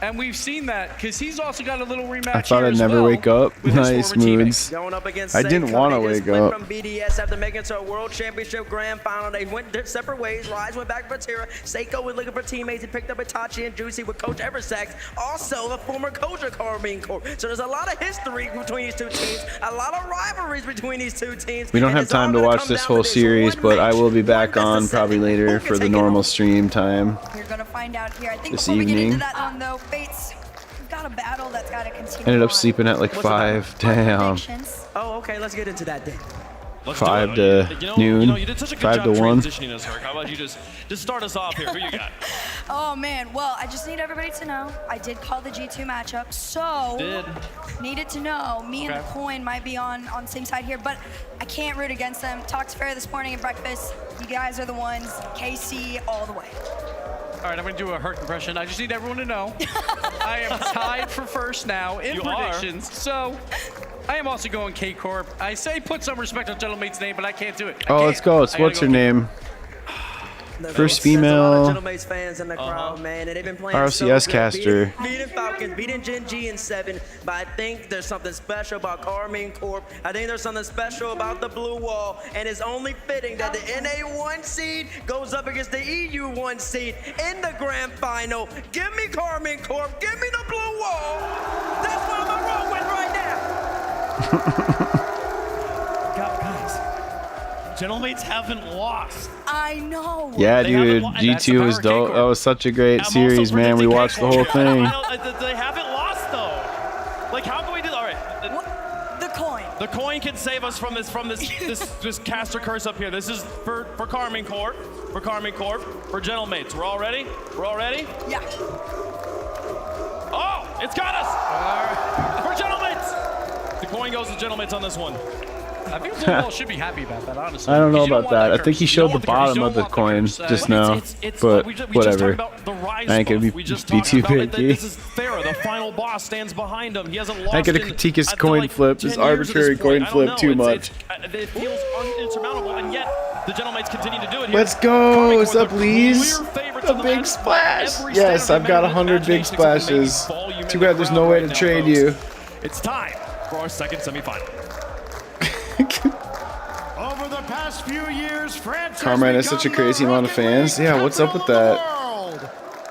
And we've seen that because he's also got a little rematch. I thought here I'd as never well wake up. with his Nice former teammate. Moods. Going up against I didn't Seiko, want to they just wake split up. from BDS after making it to a World Championship Grand Final. They went their separate ways. Rise went back for Vatira. Seiko was looking for teammates. He picked up Itachi and Juicy with Coach Eversax, also the former coach of Carmine Corp. So there's a lot of history between these two teams, a lot of rivalries between these two teams. We don't and have it's all time to gonna watch come this down whole to this series, one but I match, will be back one on best of probably seven. later Who for can the take it normal home? stream time. You're going to find out here. I think This before we get evening. into that one, though, Fates, we've got a battle that's got to continue. Ended up sleeping at like 5. Damn. Oh, okay, let's get into that then. 5 to noon. You did such a good 5 job to 1. transitioning us, Herc. How about you just start us off here? Who you got? Oh man, well, I just need everybody to know I did call the G2 matchup, so needed to know me and the Coin might be on same side here, but I can't root against them. Talked fair this morning at breakfast. You guys are the ones. KC all the way. All right, I'm going to do a Herc impression. I just need everyone to know I am tied for first now in predictions. So I am also going K-Corp. I say put some respect on Gentlemate's name, but I can't do it. Oh, let's go. What's her name? First female fans in the crowd, man, and they've been playing RLCS caster. Beating Falcons, beating Gen G in 7, but I think there's something special about Carmine Corp. I think there's something special about the blue wall, and it's only fitting that the NA1 seed goes up against the EU1 seed in the grand final. Give me Carmine Corp, give me the blue wall. That's what I'm gonna roll with right now. Guys, Gentlemates haven't lost. I know. Yeah, dude. G2 was dope. That was such a great series, man. We watched the whole thing. They haven't lost though. Like, how can we do? All right. The Coin. The Coin can save us from this caster curse up here. This is for Carmine Corp. For Carmine Corp. For Gentlemates. We're all ready? We're all ready? Yeah. Oh, it's got us. For Gentlemates. The Coin goes to Gentlemates on this one. I think Blue Wall should be happy about that, honestly. I don't know about that. I think he showed the bottom of the coin just now, but whatever. I ain't gonna be too picky. This is Farah, the final boss, stands behind him. He hasn't lost. I ain't gonna critique his coin flip, his arbitrary coin flip too much. It feels insurmountable, and yet the Gentlemates continue to do it here. Let's go! What's up, Lees? A big splash! Yes, I've got 100 big splashes. Too bad there's no way to trade you. It's time for our second semifinal. Over the past few years, France Carmine has such a crazy amount of fans. Yeah, what's up with that?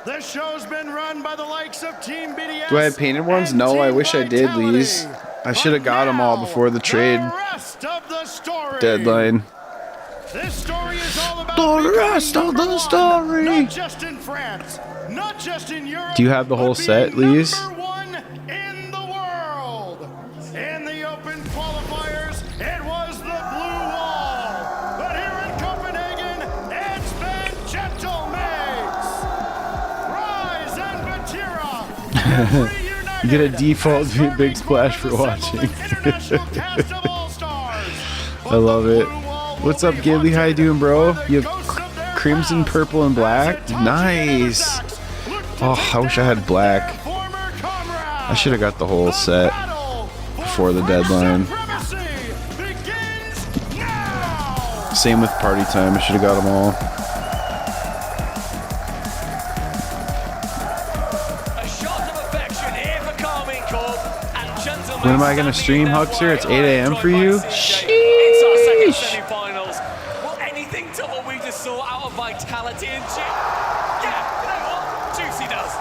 The show's been run by the likes of Team BDS. Do I have painted ones? No, I wish I did, Lees. I should have got them all before the trade deadline. This story is all about the rest of the story. Not just in France, not just in Europe. Do you have the whole set, Lees? In the world. In the open qualifiers, it was the blue wall. But here in Copenhagen, it's been Gentlemates. Rise and Batira. You get a default big splash for watching. I love it. What's up, Gidley? How you doing, bro? You have crimson, purple, and black? Nice. Oh, I wish I had black. I should have got the whole set before the deadline. Same with party time. I should have got them all. When am I going to stream, Huxer? It's 8 a.m. for you? Sheesh. Semi-finals. Will anything top what we just saw out of Vitality and yeah, you know what? Juicy does.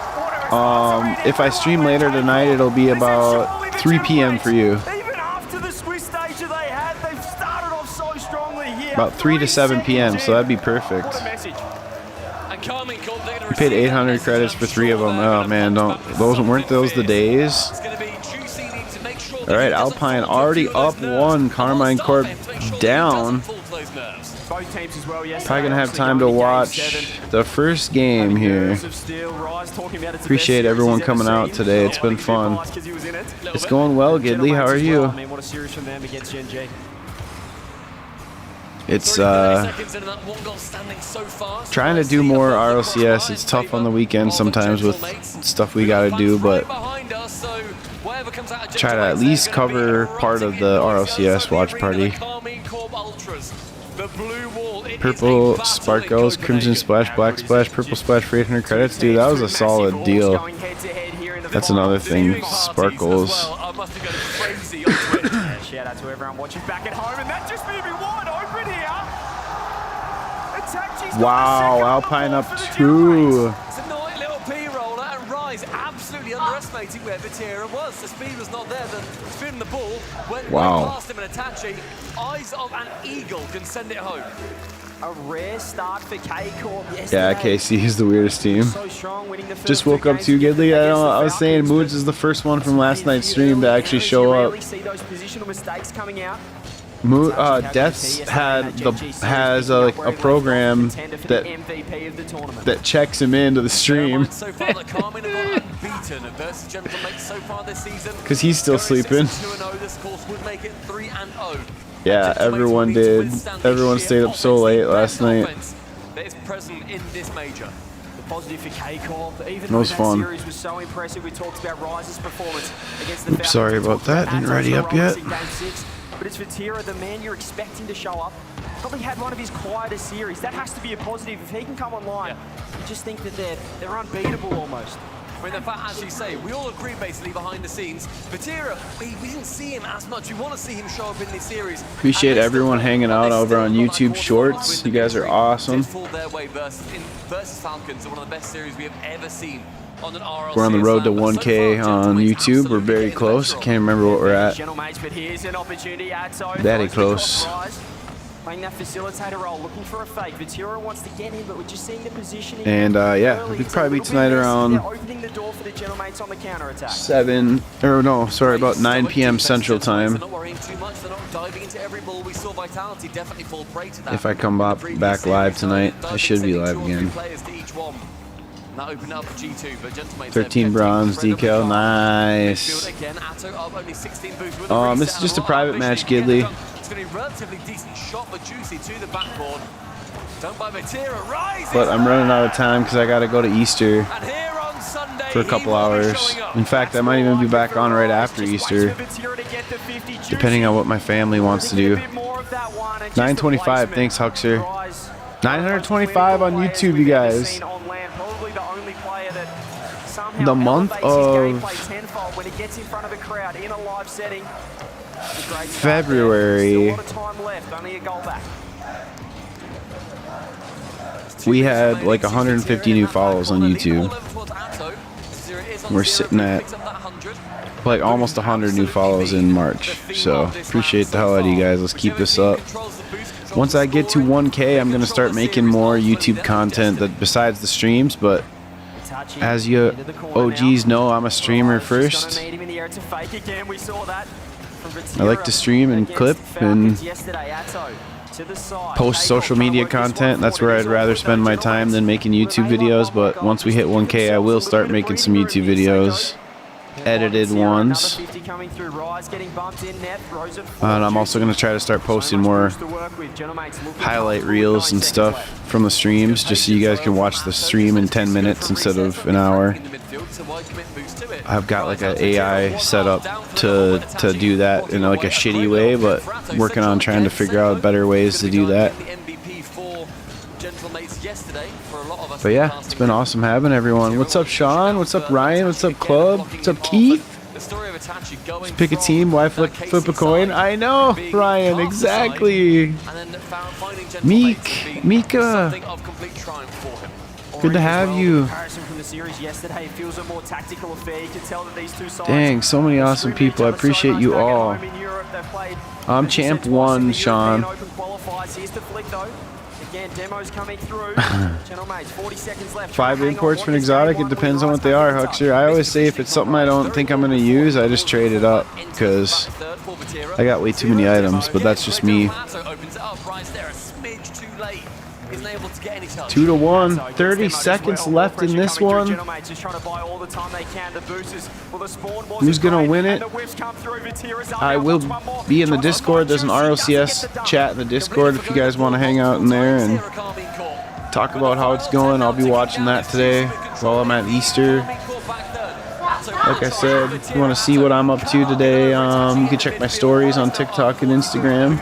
If I stream later tonight, it'll be about 3 p.m. for you. Even after the squeeze stage they had, they've started off so strongly here. About 3 to 7 p.m., so that'd be perfect. You paid 800 credits for 3 of them. Oh man, weren't those the days? All right, Alpine already up 1. Carmine Corp down. Probably gonna have time to watch the first game here. Appreciate everyone coming out today. It's been fun. It's going well, Gidley. How are you? It's trying to do more RLCS. It's tough on the weekend sometimes with stuff we gotta do, but try to at least cover part of the RLCS watch party. Purple Sparkles, Crimson Splash, Black Splash, Purple Splash for 800 credits. Dude, that was a solid deal. That's another thing, Sparkles. Shout out to everyone watching back at home, and that just may be wide open here. Wow, Alpine up 2. It's a naughty little P-roller, and Rise absolutely underestimating where Batira was. The speed was not there. The spin the ball went wow. past him, and Itachi, eyes of an eagle, can send it home. A rare start for K-Corp Yeah, KC is the weirdest team. Just woke up too, Gidley. I was saying Moods is the first one from last night's stream to actually show up. See those positional mistakes coming out. Deaths has a program that checks him into the stream because he's still sleeping. Yeah, everyone did. Everyone stayed up so late last night. Positive for K-Corp. Even It was though fun. that series was so impressive, we talked about Rise's performance against the Oops, sorry about that. Didn't ready up yet. But it's Vatira, the man you're expecting to show up. Probably had one of his quieter series. That has to be a positive. If he can come online, you just think that they're unbeatable almost. I mean, the fact, as you say, we all agree basically behind the scenes. Vatira, we didn't see him as much. We want to see him show up in this series. Appreciate everyone hanging out over on YouTube Shorts. You guys are awesome. Their way versus Falcons, one of the best series we have ever seen on an RLCS. We're on the road to 1K on YouTube. We're very close. I can't remember what we're at. Very close. Playing that facilitator role, looking for a fake. Vatira wants to get in, but we're just seeing the positioning. And yeah, we could probably be tonight around opening the door for the Gentleman's on the counter attack. 7, or no, sorry, about 9 p.m. Central Time. If I come back live tonight, I should be live again. 13 bronze decal, nice. This is just a private match, Gidley. It's going to be a relatively decent shot, but Juicy to the backboard. Done by Vatira, rises. But I'm running out of time because I got to go to Easter for a couple hours. In fact, I might even be back on right after Easter, depending on what my family wants to do. 925, thanks Huxer. 925 on YouTube, you guys. The month of February, we had like 150 new follows on YouTube. We're sitting at like almost 100 new follows in March. So appreciate the hell out of you guys. Let's keep this up. Once I get to 1K, I'm gonna start making more YouTube content that besides the streams, but as you OGs know, I'm a streamer first. I like to stream and clip and post social media content. That's where I'd rather spend my time than making YouTube videos, but once we hit 1K, I will start making some YouTube videos. Edited ones. And I'm also going to try to start posting more highlight reels and stuff from the streams, just so you guys can watch the stream in 10 minutes instead of an hour. I've got like an AI set up to do that in like a shitty way, but working on trying to figure out better ways to do that. But yeah, it's been awesome having everyone. What's up, Sean? What's up, Ryan? What's up, Club? What's up, Keith? Let's pick a team. Why flip a coin? I know, Ryan. Exactly. Mika. Good to have you. Dang, so many awesome people. I appreciate you all. I'm champ 1, Sean. Again, demos coming through. 40 seconds left. 5 imports for an exotic. It depends on what they are, Huxer. I always say if it's something I don't think I'm going to use, I just trade it up because I got way too many items, but that's just me. 2 to 1. 30 seconds left in this one. Who's gonna win it? I will be in the Discord. There's an RLCS chat in the Discord if you guys want to hang out in there and talk about how it's going. I'll be watching that today while I'm at Easter. Like I said, if you want to see what I'm up to today, you can check my stories on TikTok and Instagram.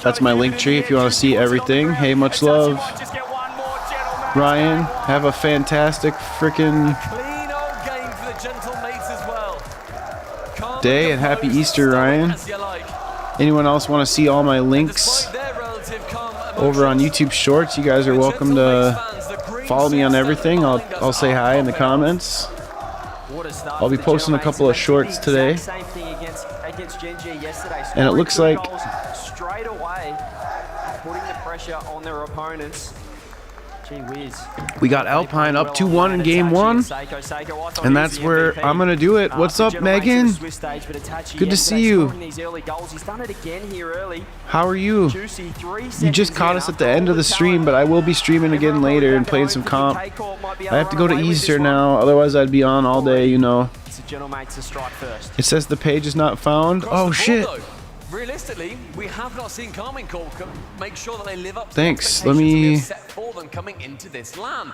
That's my link tree if you want to see everything. Hey, much love. Ryan, have a fantastic freaking day and happy Easter, Ryan. Anyone else want to see all my links over on YouTube Shorts? You guys are welcome to follow me on everything. I'll say hi in the comments. I'll be posting a couple of shorts today. Same thing against Gen G yesterday. And it looks like straight away putting the pressure on their opponents. Gee whiz. we got Alpine up 2-1 in game 1. And that's where I'm going to do it. What's up, Megan? Good to see you. How are you? You just caught us at the end of the stream, but I will be streaming again later and playing some comp. I have to go to Easter now, otherwise I'd be on all day, you know. It says the page is not found. Oh, shit. Realistically, we have not seen Carmine Corp make sure that they live up to Thanks. the Let expectations we me. have set for them coming into this LAN.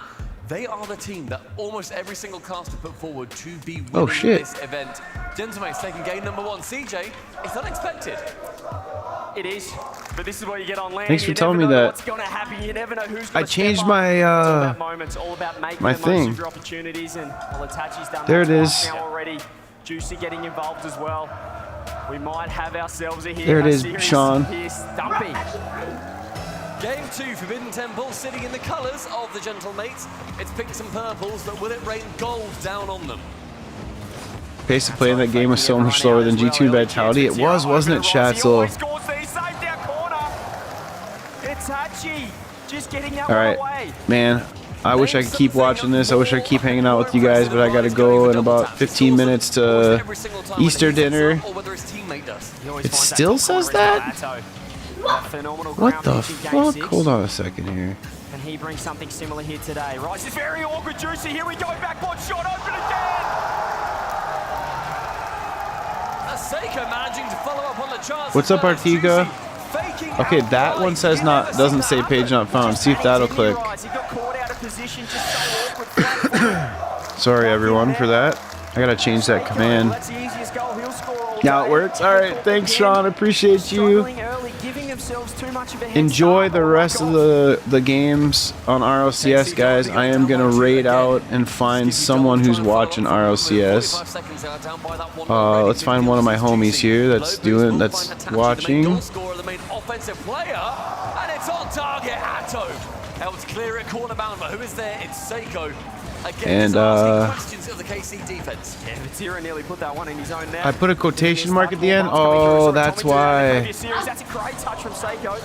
They are the team that almost every single caster put forward to be winning this event. Gentlemen, taking game number 1. CJ, it's unexpected. It is, but this is what you get on land. Thanks for telling me that. What's going to happen? You never know who's I changed my my thing. There it is. Already. Juicy getting involved as well. We might have ourselves a hit. There it is, Sean. Stumpy. Game 2, Forbidden Temple sitting in the colours of the Gentle Mates. It's pinks and purples, but will it rain gold down on them? Pace of play in that game was so much slower than G2 Vitality. It was, wasn't it, Shatzel? Alright, man. I wish I could keep watching this. I wish I could keep hanging out with you guys, but I gotta go in about 15 minutes to Easter dinner. It still says that? What the fuck? Hold on a second here. And he brings something similar here today. Right, this is very awkward, Juicy. Here we go, backboard shot open again. Aseka managing to follow up on the chance. What's up, Artiga? Okay, that one says not, doesn't say page not found. See if that'll click. Sorry everyone for that. I gotta change that command. Now it works. Alright, thanks Sean, appreciate you. Enjoy the rest of the games on RLCS, guys. I am gonna raid out and find someone who's watching RLCS. Let's find one of my homies here that's watching. Offensive player, and it's on target. Atto helps clear it, corner bound, but who is there? It's Seiko. And questions of the KC defense. Yeah, Vatira nearly put that one in his own net. I put a quotation mark at the end. Oh, that's why. That's a great touch from Seiko.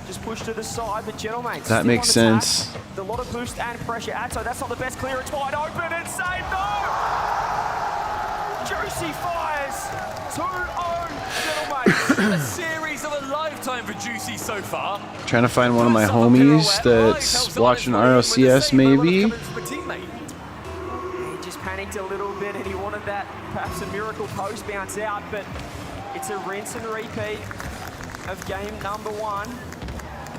Just push to the side, but gentlemen. That makes sense. A lot of boost and pressure. Atto, that's not the best clearance. Wide open and save. No! Juicy fires. 2-0, gentlemen. A series of a lifetime for Juicy so far. Trying to find one of my homies that's watching RLCS, maybe. He just panicked a little bit and he wanted that, perhaps a miracle post bounce out, but it's a rinse and repeat of game number 1.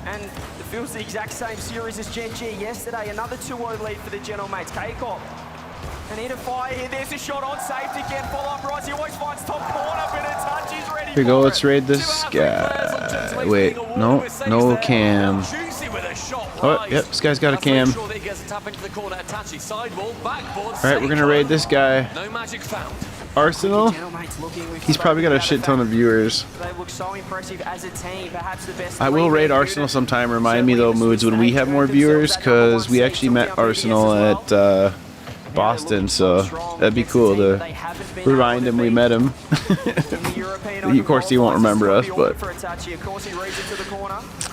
And it feels the exact same series as Gen G yesterday. Another 2-0 lead for the General Mates. K-Corp. They need a fire here. There's a shot on safety again. Follow up, Rice. He always finds top corner, but it's touch. He's ready. Here we go. Let's raid this guy. Wait, no cam. Oh, yep, this guy's got a cam. Alright, we're gonna raid this guy. Arsenal? He's probably got a shit ton of viewers. I will raid Arsenal sometime. Remind me though, Moods, when we have more viewers, because we actually met Arsenal at Boston, so that'd be cool to remind him we met him. Of course he won't remember us, but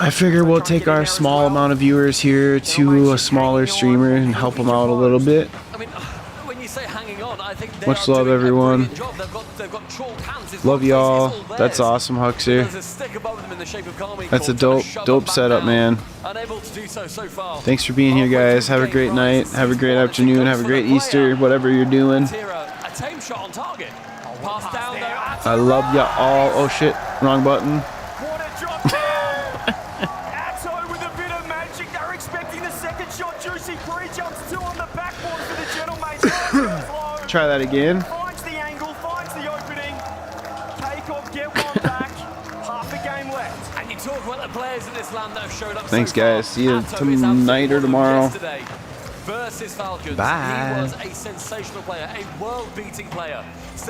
I figure we'll take our small amount of viewers here to a smaller streamer and help him out a little bit. Much love, everyone. Love y'all. That's awesome, Huxer. That's a dope setup, man. Thanks for being here, guys. Have a great night. Have a great afternoon. Have a great Easter, whatever you're doing. I love y'all. Oh shit, wrong button. Try that again. Finds the angle, finds the opening. K-Corp get one back. Half a game left. And you talk about the players in this land that have showed up. Thanks, guys. See you tonight or tomorrow. Versus Falcons. Bye. He was a sensational player, a world-beating player.